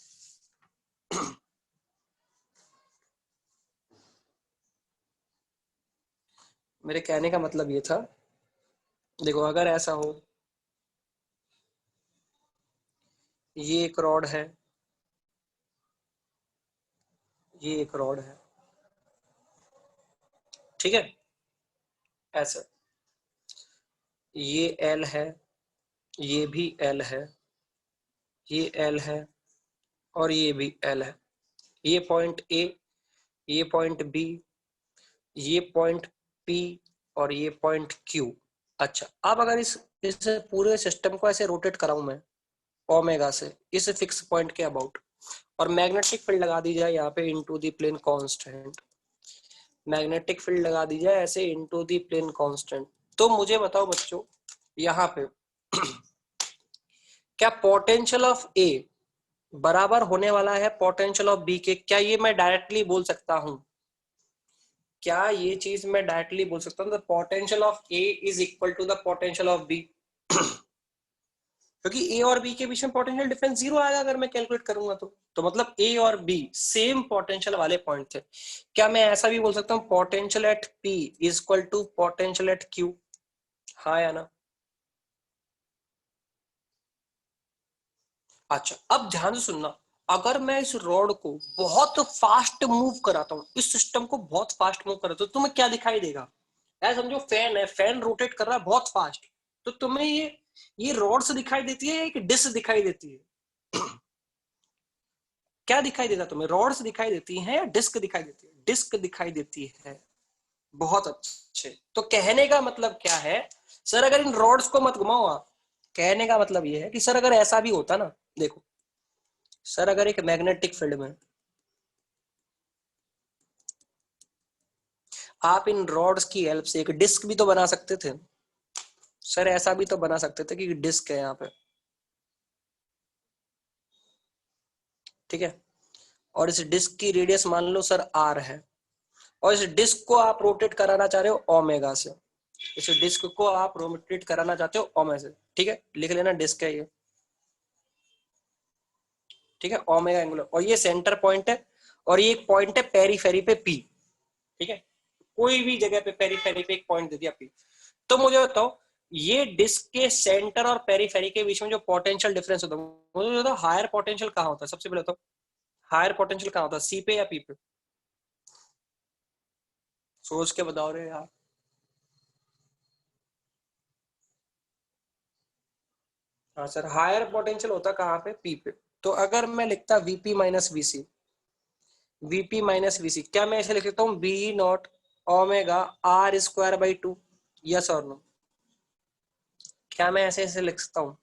मेरे कहने का मतलब ये था, देखो अगर ऐसा हो, ये एक रॉड है, ये एक रॉड है, ठीक है, ऐसा, ये एल है, ये भी एल है, ये एल है और ये भी एल है। ये पॉइंट ए, ये पॉइंट बी, ये पॉइंट पी और ये पॉइंट Q। अच्छा, अब अगर इस पूरे सिस्टम को ऐसे रोटेट कराऊं मैं ओमेगा से इस फिक्स पॉइंट के अबाउट, और मैग्नेटिक फील्ड लगा दी जाए यहाँ पे into the plane constant, magnetic field लगा दी जाए ऐसे इनटू द प्लेन कांस्टेंट, तो मुझे बताओ बच्चों यहाँ पे क्या पोटेंशियल ऑफ ए बराबर होने वाला है पोटेंशियल ऑफ बी के? क्या ये मैं डायरेक्टली बोल सकता हूं? क्या ये चीज मैं डायरेक्टली बोल सकता हूँ? The potential of A is equal to the potential of B, क्योंकि ए और बी के बीच में पोटेंशियल डिफरेंस जीरो आएगा अगर मैं कैलकुलेट करूंगा तो मतलब ए और बी सेम पोटेंशियल वाले पॉइंट थे। क्या मैं ऐसा भी बोल सकता हूँ potential at P is equal to potential at Q? हाँ या ना? अच्छा, अब ध्यान से सुनना, अगर मैं इस रॉड को बहुत फास्ट मूव कराता हूँ, इस सिस्टम को बहुत फास्ट मूव कराता हूँ, तो तुम्हें क्या दिखाई देगा? ऐसा समझो फैन है, फैन रोटेट कर रहा है बहुत फास्ट, तो तुम्हें ये रॉड्स दिखाई देती है, एक डिस्क दिखाई देती है? क्या दिखाई देता तुम्हें? रॉड्स दिखाई देती हैं या डिस्क दिखाई देती है? डिस्क दिखाई देती है। बहुत अच्छे। तो कहने का मतलब क्या है सर, अगर इन रॉड्स को मत घुमाओ आप, कहने का मतलब ये है कि सर अगर ऐसा भी होता ना, देखो सर अगर एक मैग्नेटिक फील्ड में आप इन रॉड्स की हेल्प से एक डिस्क भी तो बना सकते थे सर, ऐसा भी तो बना सकते थे कि डिस्क है यहाँ पे, ठीक है, और इस डिस्क की रेडियस मान लो सर आर है, और इस डिस्क को आप रोटेट कराना चाह रहे हो ओमेगा से, इस डिस्क को आप रोटेट कराना चाहते हो ओमेगा से, ठीक है, लिख लेना डिस्क है ये, ठीक है, ओमेगा एंगुलर, और ये सेंटर पॉइंट है, और ये एक पॉइंट है पेरीफेरी पे पी, ठीक है, कोई भी जगह पे पेरीफेरी पे एक पॉइंट दे दिया पी। तो मुझे बताओ ये डिस्क के सेंटर और पेरीफेरी के बीच में जो पोटेंशियल डिफरेंस होता है, मुझे बताओ हायर पोटेंशियल कहाँ होता है? सबसे पहले तो हायर पोटेंशियल कहाँ होता है, सी पे या पी पे? सोच के बताओ रे यार। हाँ सर, हायर पोटेंशियल होता कहाँ पे? पी पे। तो अगर मैं लिखता V P minus V C, V P minus V C, क्या मैं ऐसे लिख सकता हूँ B not omega R square by two? Yes और नो? क्या मैं ऐसे ऐसे लिख सकता हूँ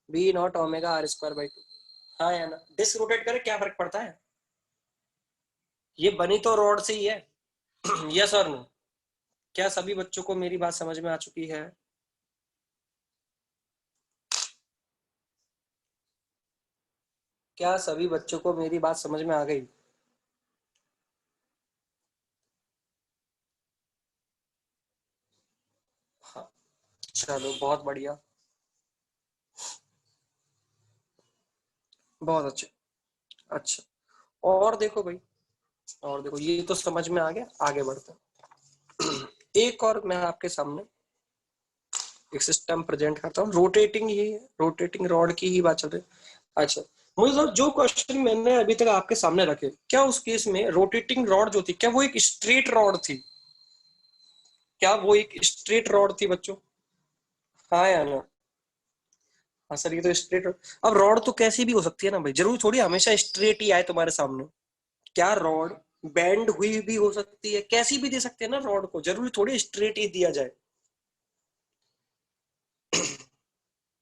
B not omega R square by two? हाँ या ना? डिस्क रोटेट करे क्या फर्क पड़ता है? ये बनी तो रॉड से ही है। यस और नो? क्या सभी बच्चों को मेरी बात समझ में आ चुकी है? क्या सभी बच्चों को मेरी बात समझ में आ गई? हाँ, चलो बहुत बढ़िया, बहुत अच्छे। अच्छा, और देखो भाई, और देखो ये तो समझ में आ गया, आगे बढ़ते हैं। एक और मैं आपके सामने एक सिस्टम प्रेजेंट करता हूँ, रोटेटिंग, ये रोटेटिंग रॉड की ही बात चल रही है। अच्छा, मुझे सर जो क्वेश्चन मैंने अभी तक आपके सामने रखे, क्या उस केस में रोटेटिंग रॉड जो थी, क्या वो एक स्ट्रेट रॉड थी? क्या वो एक स्ट्रेट रॉड थी बच्चों? हाँ या ना? हाँ सर, ये तो स्ट्रेट। अब रॉड तो कैसी भी हो सकती है ना भाई, जरूरी थोड़ी हमेशा स्ट्रेट ही आए तुम्हारे सामने। क्या रॉड बेंड हुई भी हो सकती है, कैसी भी दे सकते हैं ना रॉड को, जरूरी थोड़ी स्ट्रेट ही दिया जाए।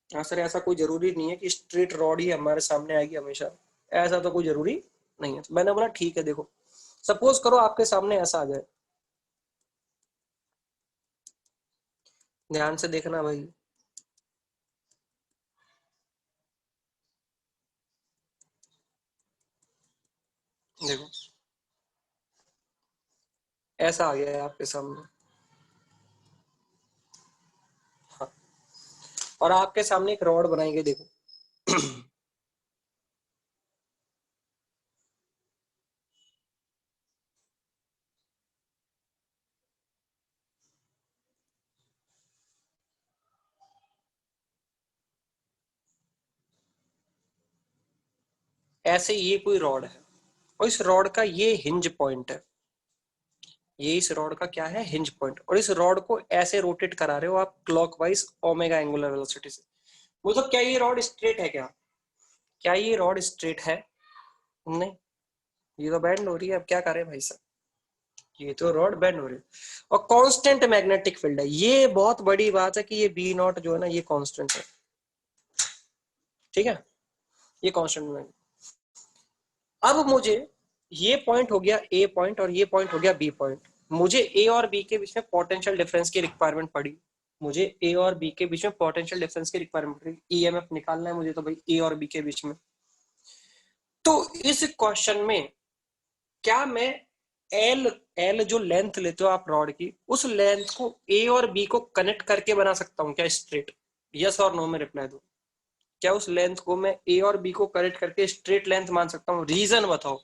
हाँ सर, ऐसा कोई जरूरी नहीं है कि स्ट्रेट रॉड ही हमारे सामने आएगी हमेशा, ऐसा तो कोई जरूरी नहीं है। तो मैंने बोला ठीक है, देखो सपोज करो आपके सामने ऐसा आ जाए, ध्यान से देखना भाई, देखो ऐसा आ गया है आपके सामने, हाँ, और आपके सामने एक रॉड बनाएंगे, देखो ऐसे ये कोई रॉड है, और इस रॉड का ये हिंज पॉइंट है, ये इस रॉड का क्या है, हिंज पॉइंट, और इस रॉड को ऐसे रोटेट करा रहे हो आप क्लॉकवाइज ओमेगा एंगुलर वेलोसिटी से। मतलब क्या ये रॉड स्ट्रेट है? क्या क्या ये रॉड स्ट्रेट है? नहीं, ये तो बैंड हो रही है, अब क्या करें भाई साहब? ये तो रॉड बेंड हो रही है और कांस्टेंट मैग्नेटिक फील्ड है। ये बहुत बड़ी बात है कि ये बी नॉट जो है ना ये कांस्टेंट है, ठीक है, ये कांस्टेंट में। अब मुझे ये पॉइंट हो गया ए पॉइंट और ये पॉइंट हो गया बी पॉइंट। मुझे ए और बी के बीच में पोटेंशियल डिफरेंस की रिक्वायरमेंट पड़ी। मुझे ए और बी के बीच में पोटेंशियल डिफरेंस की रिक्वायरमेंट पड़ी, ईएमएफ निकालना है मुझे तो भाई ए और बी के बीच में। तो इस क्वेश्चन में क्या मैं एल एल जो लेंथ लेते हो आप रॉड की, उस लेंथ को ए और बी को कनेक्ट करके बना सकता हूँ क्या स्ट्रेट? यस और नो में रिप्लाई दो। क्या उस लेंथ को मैं ए और बी को कनेक्ट करके स्ट्रेट लेंथ मान सकता हूँ? रीजन बताओ,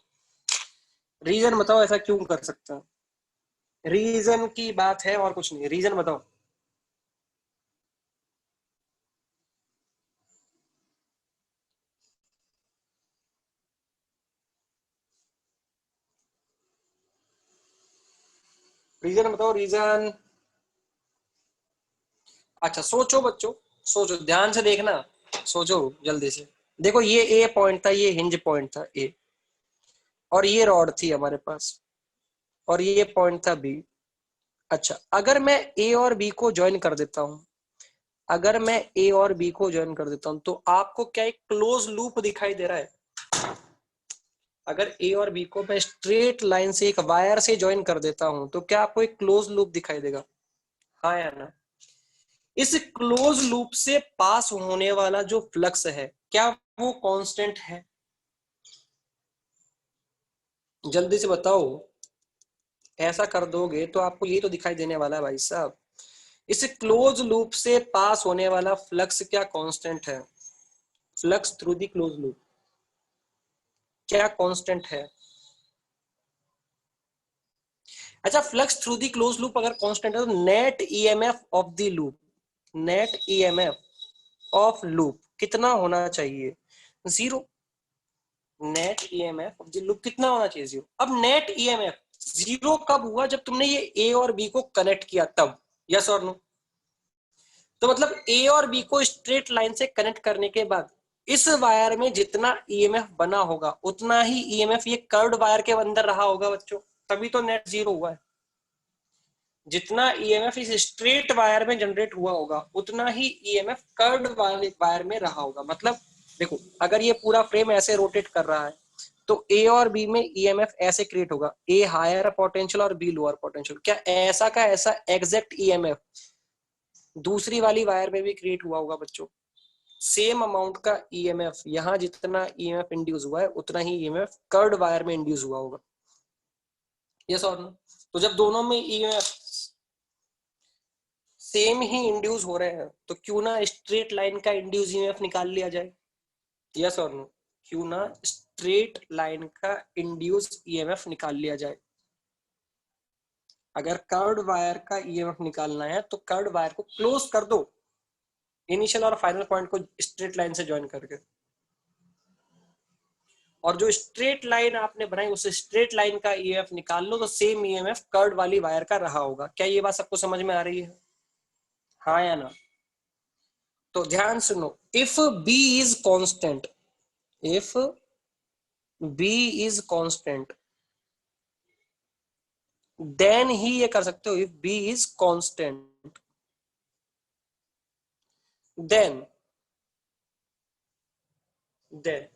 रीजन बताओ ऐसा क्यों कर सकते हैं? रीजन की बात है और कुछ नहीं, रीजन बताओ। रीजन बताओ, रीजन। अच्छा सोचो बच्चों, सोचो ध्यान से देखना, सोचो जल्दी से। देखो ये ए पॉइंट था, ये हिंज पॉइंट था ए, और ये रॉड थी हमारे पास, और ये पॉइंट था बी। अच्छा अगर मैं ए और बी को ज्वाइन कर देता हूं, अगर मैं ए और बी को ज्वाइन कर देता हूं तो आपको क्या एक क्लोज लूप दिखाई दे रहा है? अगर ए और बी को मैं स्ट्रेट लाइन से एक वायर से ज्वाइन कर देता हूं तो क्या आपको एक क्लोज लूप दिखाई देगा? हाँ या ना? इस क्लोज लूप से पास होने वाला जो फ्लक्स है क्या वो कांस्टेंट है? जल्दी से बताओ। ऐसा कर दोगे तो आपको ये तो दिखाई देने वाला है भाई साहब। इस क्लोज लूप से पास होने वाला फ्लक्स क्या कांस्टेंट है? Flux through the close loop क्या कांस्टेंट है? अच्छा flux through the close loop अगर कांस्टेंट है तो net EMF of the loop, net EMF of loop कितना होना चाहिए? Zero. Net EMF of the loop कितना होना चाहिए? जीरो। अब नेट ईएमएफ जीरो कब हुआ? जब तुमने ये ए और बी को कनेक्ट किया तब। यस और नो? तो मतलब ए और बी को स्ट्रेट लाइन से कनेक्ट करने के बाद इस वायर में जितना ईएमएफ बना होगा उतना ही ईएमएफ ये कर्व्ड वायर के अंदर रहा होगा बच्चों, तभी तो नेट जीरो हुआ है। जितना ईएमएफ इस स्ट्रेट वायर में जनरेट हुआ होगा उतना ही ईएमएफ कर्व्ड वायर में रहा होगा। मतलब देखो अगर ये पूरा फ्रेम ऐसे रोटेट कर रहा है तो ए और बी में ईएमएफ ऐसे क्रिएट होगा, ए हायर पोटेंशियल और बी लोअर पोटेंशियल। क्या ऐसा का ऐसा एग्जैक्ट ईएमएफ दूसरी वाली वायर में भी क्रिएट हुआ होगा बच्चों? सेम अमाउंट का ईएमएफ यहाँ जितना ईएमएफ इंड्यूस हुआ है उतना ही ईएमएफ कर्व्ड वायर में इंड्यूस हुआ होगा। यस और नो? तो जब दोनों में ईएमएफ सेम ही इंड्यूस हो रहे हैं तो क्यों ना स्ट्रेट लाइन का इंड्यूस ईएमएफ निकाल लिया जाए? यस और नो? क्यों ना स्ट्रेट लाइन का इंड्यूस ईएमएफ निकाल लिया जाए? अगर कर्व्ड वायर का ईएमएफ निकालना है तो कर्व्ड वायर को क्लोज कर दो इनिशियल और फाइनल पॉइंट को स्ट्रेट लाइन से ज्वाइन करके, और जो स्ट्रेट लाइन आपने बनाई उस स्ट्रेट लाइन का ईएमएफ निकाल लो तो सेम ईएमएफ कर्व्ड वाली वायर का रहा होगा। क्या ये बात सबको समझ में आ रही है? हाँ या ना? तो ध्यान सुनो, if B is constant, if B is constant then ही ये कर सकते हो, if B is constant then then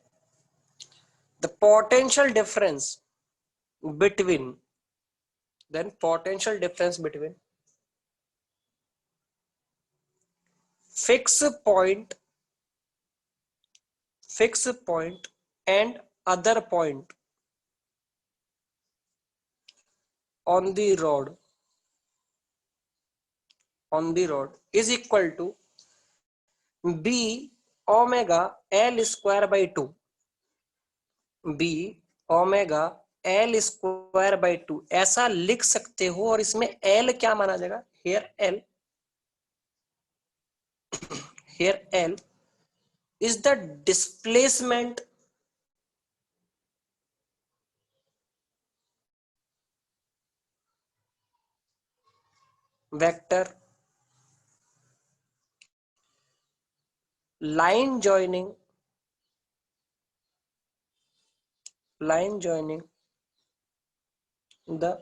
the potential difference between then potential difference between fixed point fixed point and other point on the rod is equal to b omega l square by 2, b omega l square by 2 ऐसा लिख सकते हो। और इसमें l क्या माना जाएगा? here l is the displacement vector line joining the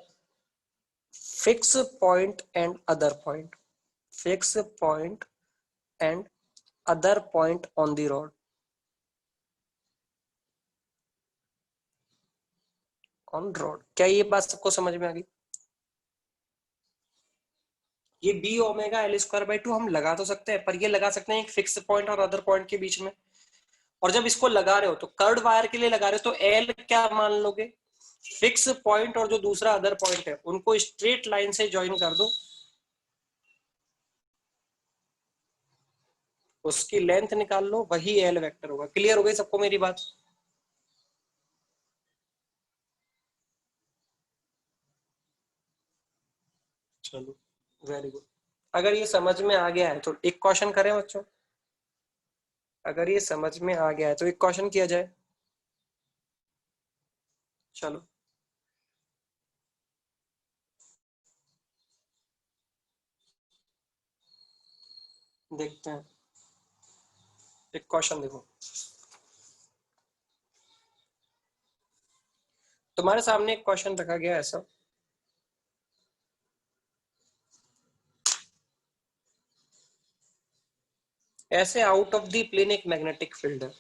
fix point and other point, fix point and other point on the rod, on rod. क्या ये बात सबको समझ में आ गई? ये B omega L square by two हम लगा तो सकते हैं, पर ये लगा सकते हैं एक फिक्स पॉइंट और अदर पॉइंट के बीच में। और जब इसको लगा रहे हो तो कर्ड वायर के लिए लगा रहे हो तो एल क्या मान लोगे? फिक्स पॉइंट और जो दूसरा अदर पॉइंट है उनको स्ट्रेट लाइन से ज्वाइन कर दो, उसकी लेंथ निकाल लो, वही एल वेक्टर होगा। क्लियर हो गई सबको मेरी बात? चलो वेरी गुड। अगर ये समझ में आ गया है तो एक क्वेश्चन करें बच्चों। अगर ये समझ में आ गया है तो एक क्वेश्चन किया जाए। चलो देखते हैं। एक क्वेश्चन देखो, तुम्हारे सामने एक क्वेश्चन रखा गया ऐसा, ऐसे आउट ऑफ द प्लेन एक मैग्नेटिक फील्ड है,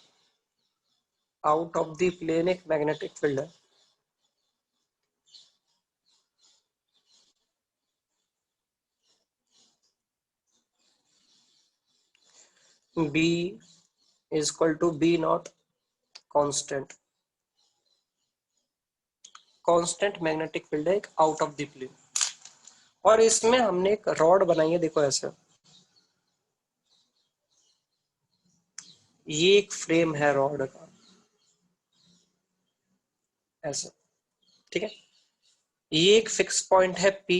आउट ऑफ द प्लेन एक मैग्नेटिक फील्ड है। B is equal to B not constant, constant magnetic field है एक आउट ऑफ द प्लेन। और इसमें हमने एक रॉड बनाई है, देखो ऐसे, ये एक फ्रेम है रॉड का, ऐसे, ठीक है। ये एक फिक्स पॉइंट है पी,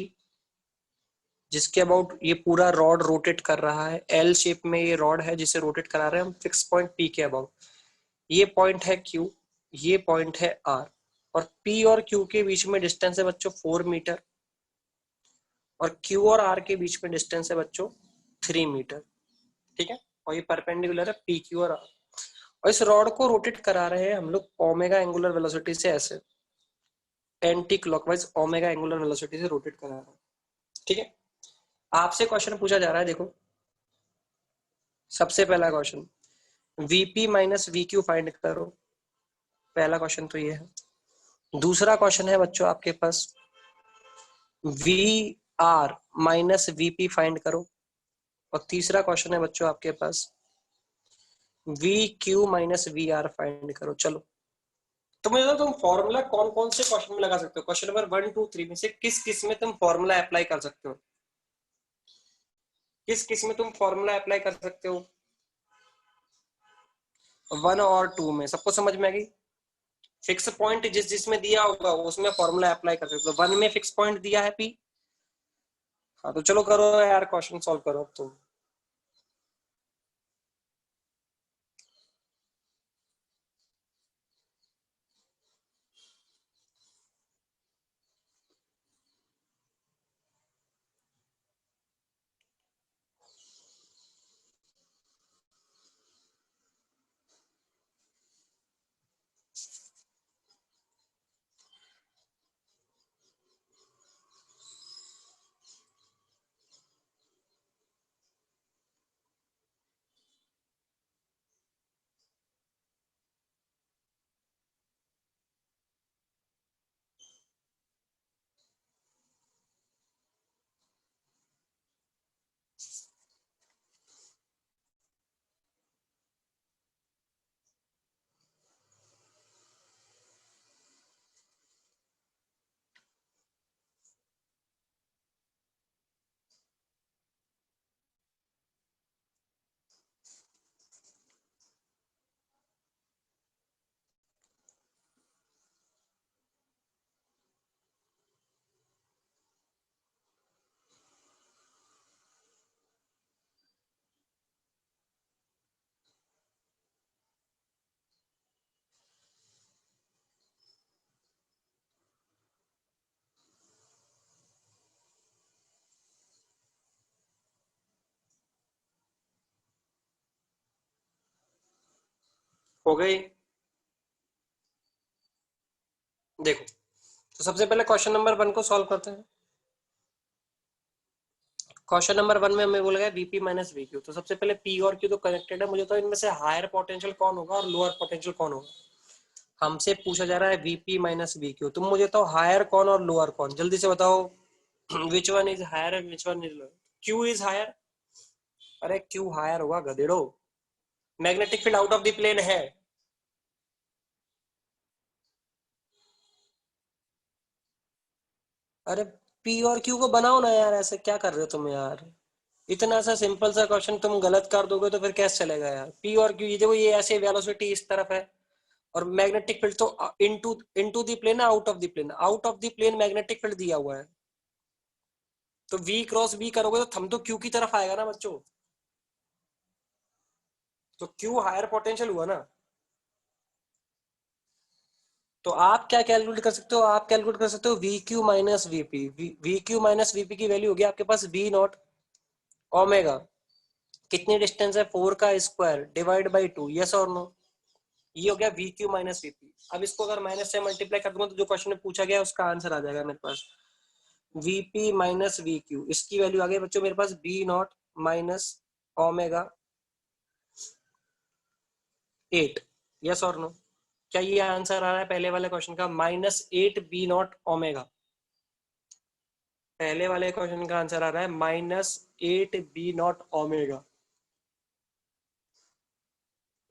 जिसके अबाउट ये पूरा रॉड रोटेट कर रहा है, एल शेप में ये रॉड है जिसे रोटेट करा रहे हैं हम फिक्स पॉइंट पी के अबाउट। ये पॉइंट है क्यू, ये पॉइंट है आर, और पी और क्यू के बीच में डिस्टेंस है बच्चों 4 मीटर, और क्यू और आर के बीच में डिस्टेंस है बच्चों 3 मीटर, ठीक है। और ये परपेंडिकुलर है पी क्यू और आर। और इस रॉड को रोटेट करा रहे हैं हम लोग ओमेगा एंगुलर वेलोसिटी से, ऐसे anti clockwise omega angular velocity से रोटेट करा रहे हैं, ठीक है। आपसे क्वेश्चन पूछा जा रहा है, देखो सबसे पहला question, VP minus V Q find करो। पहला क्वेश्चन तो ये है। दूसरा क्वेश्चन है बच्चों आपके पास, V R minus V P find करो। और तीसरा क्वेश्चन है बच्चों आपके पास, V Q minus V R find करो। चलो तो मुझे तो तुम फॉर्मूला कौन कौन से क्वेश्चन में लगा सकते हो? क्वेश्चन नंबर 1 2 3 में से किस किस में तुम फॉर्मूला अप्लाई कर सकते हो? किस किस में तुम फॉर्मूला अप्लाई कर सकते हो? 1 और 2 में सबको समझ में आ गई? फिक्स पॉइंट जिस जिसमें दिया होगा उसमें फॉर्मूला अप्लाई कर सकते हो। 1 में फिक्स पॉइंट दिया है पी। हाँ तो चलो करो यार, क्वेश्चन सॉल्व करो अब तुम। हो गई? देखो तो सबसे पहले क्वेश्चन नंबर 1 को सॉल्व करते हैं। क्वेश्चन नंबर 1 में हमें बोला गया वीपी माइनस वी क्यू। तो सबसे पहले पी और क्यू तो कनेक्टेड है, मुझे तो इनमें से हायर पोटेंशियल कौन होगा और लोअर पोटेंशियल कौन होगा हमसे पूछा जा रहा है। वीपी माइनस वी क्यू, तुम मुझे तो हायर कौन और लोअर कौन जल्दी से बताओ। Which one is higher and which one is lower? Q is higher. अरे क्यू हायर होगा गधेड़ो, magnetic field out of the plane है। अरे पी और क्यू को बनाओ ना यार, ऐसे क्या कर रहे हो तुम यार। इतना सा सिंपल सा क्वेश्चन तुम गलत कर दोगे तो फिर कैसे चलेगा यार। पी और क्यू, ये देखो ये ऐसे वेलोसिटी इस तरफ है और मैग्नेटिक फील्ड तो into into the plane, out of the plane, out of the plane magnetic field दिया हुआ है। तो वी क्रॉस बी करोगे तो थम तो क्यू की तरफ आएगा ना बच्चों। तो क्यू हायर पोटेंशियल हुआ ना। तो आप क्या कैलकुलेट कर सकते हो, आप कैलकुलेट कर सकते हो we Q minus VP. We Q minus VP की वैल्यू होगी आपके पास बी नॉट ओमेगा। कितनी डिस्टेंस है, 4 का स्क्वायर डिवाइड बाई 2, यस और नो। ये हो गया वी क्यू माइनस वीपी। अब इसको अगर माइनस से मल्टीप्लाई कर दूंगा तो जो क्वेश्चन में पूछा गया उसका आंसर आ जाएगा मेरे पास वीपी माइनस वी क्यू। इसकी वैल्यू आ गई बच्चों मेरे पास B naught minus omega 8, yes और नो। क्या ये आंसर आ रहा है पहले वाले क्वेश्चन का, -8 बी नॉट ओमेगा। पहले वाले क्वेश्चन का आंसर आ रहा है -8 B not omega.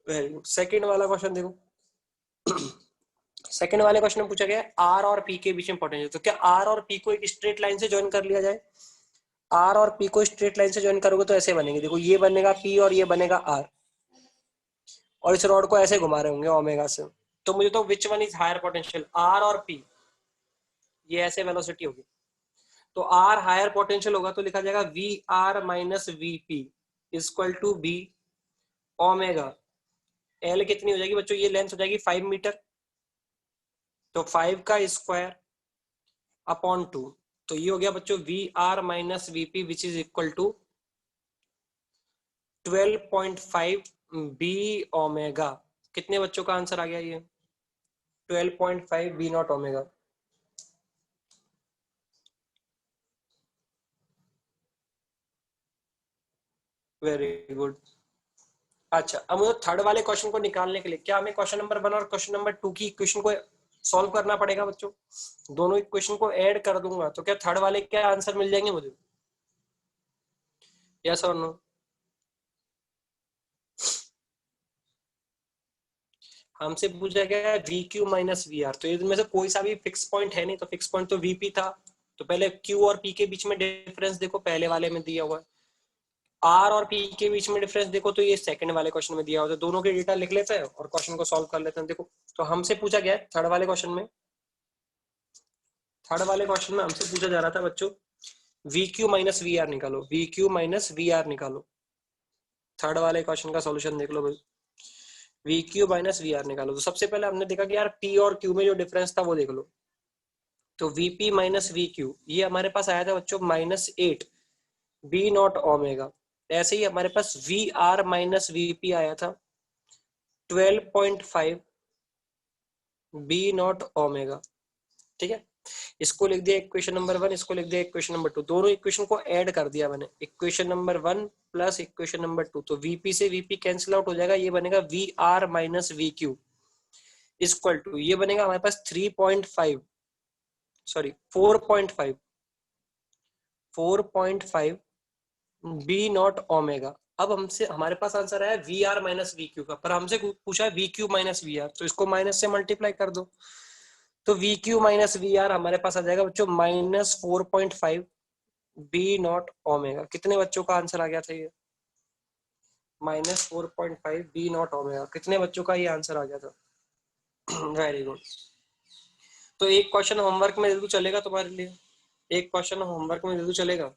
Very good. Second वाला क्वेश्चन देखो। सेकंड वाले क्वेश्चन में पूछा गया आर और पी के बीच में पोटेंशियल। तो क्या आर और पी को एक स्ट्रेट लाइन से ज्वाइन कर लिया जाए। आर और पी को स्ट्रेट लाइन से ज्वाइन करोगे तो ऐसे बनेंगे, देखो ये बनेगा पी और ये बनेगा आर, और इस रॉड को ऐसे घुमा रहे होंगे ओमेगा से। तो मुझे तो which one is higher potential, R और पी, ये ऐसे वेलोसिटी होगी। तो आर हायर पोटेंशियल होगा तो लिखा जाएगा V R minus V P equal to B omega. L कितनी हो जाएगी बच्चों, ये लेंथ हो जाएगी 5 मीटर, तो 5 का स्क्वायर अपॉन 2। तो ये हो गया बच्चों V R minus V P which is equal to 12.5 B omega. कितने बच्चों का आंसर आ गया ये 12.5 B not omega. Very good. अच्छा अब मुझे थर्ड वाले क्वेश्चन को निकालने के लिए क्या हमें क्वेश्चन नंबर 1 और क्वेश्चन नंबर 2 की इक्वेशन को सॉल्व करना पड़ेगा बच्चों। दोनों इक्वेशन को ऐड कर दूंगा तो क्या थर्ड वाले क्या आंसर मिल जाएंगे मुझे, यस और नो। हमसे पूछा गया V Q minus V R, तो इनमें से कोई सा भी फिक्स पॉइंट है नहीं, तो फिक्स पॉइंट तो वीपी था। तो पहले क्यू और पी के बीच में डिफरेंस देखो, पहले वाले में दिया हुआ है। आर और पी के बीच में डिफरेंस देखो तो ये सेकंड वाले क्वेश्चन में दिया हुआ है। तो दोनों के डेटा लिख लेते हैं और क्वेश्चन को सॉल्व कर लेते हैं। देखो तो हमसे पूछा गया है थर्ड वाले क्वेश्चन में, थर्ड वाले क्वेश्चन में हमसे पूछा जा रहा था बच्चों V Q minus V R निकालो, V Q minus V R निकालो। थर्ड वाले क्वेश्चन का सॉल्यूशन देख लो भाई, V Q minus V R निकालो। तो सबसे पहले हमने देखा कि यार पी और क्यू में जो डिफरेंस था वो देख लो। तो वीपी माइनस वी क्यू ये हमारे पास आया था बच्चों -8 बी नॉट ओमेगा। ऐसे ही हमारे पास वी आर माइनस वीपी आया था 12.5 बी नॉट ओमेगा। ठीक है, इसको लिख दिया इक्वेशन नंबर 1, इसको लिख दिया इक्वेशन नंबर 2। दोनों इक्वेशन को ऐड कर दिया मैंने, equation number 1 plus equation number 2। तो वीपी से वीपी कैंसिल आउट हो जाएगा, ये बनेगा V R minus V Q equal to, ये बनेगा हमारे पास 3.5 सॉरी 4.5 बी नॉट ओमेगा। अब हमसे हमारे पास आंसर है V R minus V Q का, पर हमसे पूछा है V Q minus V R, तो इसको माइनस से मल्टीप्लाई कर दो। तो V Q minus V R हमारे पास आ जाएगा बच्चों -4.5 बी नॉट ओमेगा। कितने बच्चों का आंसर आ गया था ये -4.5 बी नॉट ओमेगा। कितने बच्चों का ये आंसर आ गया था। Very good. तो एक क्वेश्चन होमवर्क में दे दूं चलेगा तुम्हारे लिए, एक क्वेश्चन होमवर्क में दे दूं चलेगा।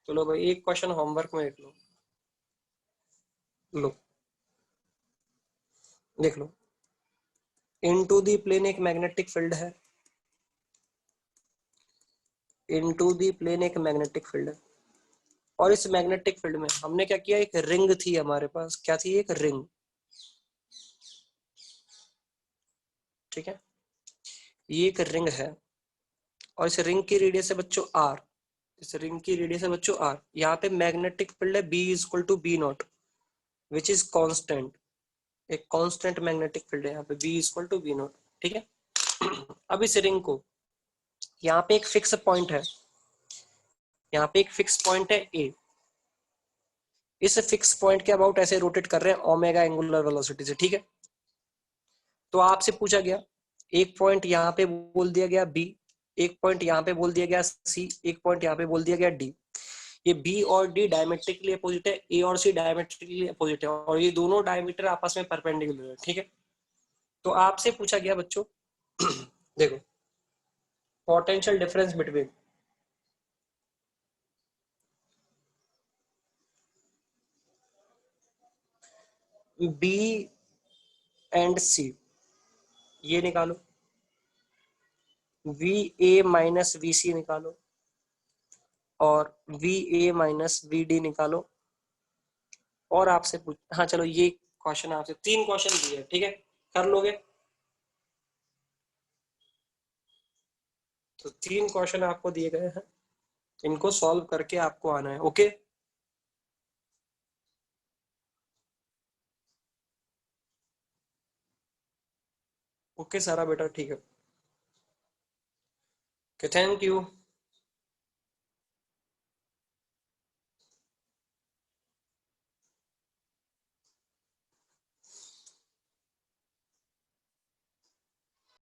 चलो भाई एक क्वेश्चन होमवर्क में देख लो, लो देख लो। इनटू दी प्लेन एक मैग्नेटिक फील्ड है, इनटू दी प्लेन एक मैग्नेटिक फील्ड है, और इस मैग्नेटिक फील्ड में हमने क्या किया, एक रिंग थी हमारे पास, क्या थी, एक रिंग। ठीक है, ये एक रिंग है और इस रिंग की रेडियस है बच्चों आर। इस रिंग की रेडियस है बच्चों r। यहाँ पे मैग्नेटिक फील्ड है B is equal to B naught which is constant. एक कांस्टेंट मैग्नेटिक फील्ड है यहाँ पे B is equal to B naught. ठीक है। अब इस रिंग को यहाँ पे एक फिक्स पॉइंट है, यहाँ पे एक फिक्स पॉइंट है A। इस फिक्स पॉइंट के अबाउट ऐसे रोटेट कर रहे हैं ओमेगा एंगुलर वेलोसिटी से। ठीक है। तो आपसे पूछा गया एक पॉइंट यहाँ पे बोल दिया गया B, एक पॉइंट यहाँ पे बोल दिया गया C, एक पॉइंट यहाँ पे बोल दिया गया D। ये B और D डायमेट्रिकली अपोजिट है, A और C डायमेट्रिकली अपोजिट है, और ये दोनों डायमीटर आपस में परपेंडिकुलर है। ठीक है। तो आपसे पूछा गया बच्चों देखो potential difference between B and C ये निकालो, VA माइनस VC निकालो, और VA माइनस VD निकालो। और आपसे पूछ, हाँ चलो ये क्वेश्चन आपसे, 3 क्वेश्चन दिए। ठीक है, कर लोगे? तो 3 क्वेश्चन आपको दिए गए हैं, इनको सॉल्व करके आपको आना है। ओके ओके सारा बेटा, ठीक है। Okay, thank you.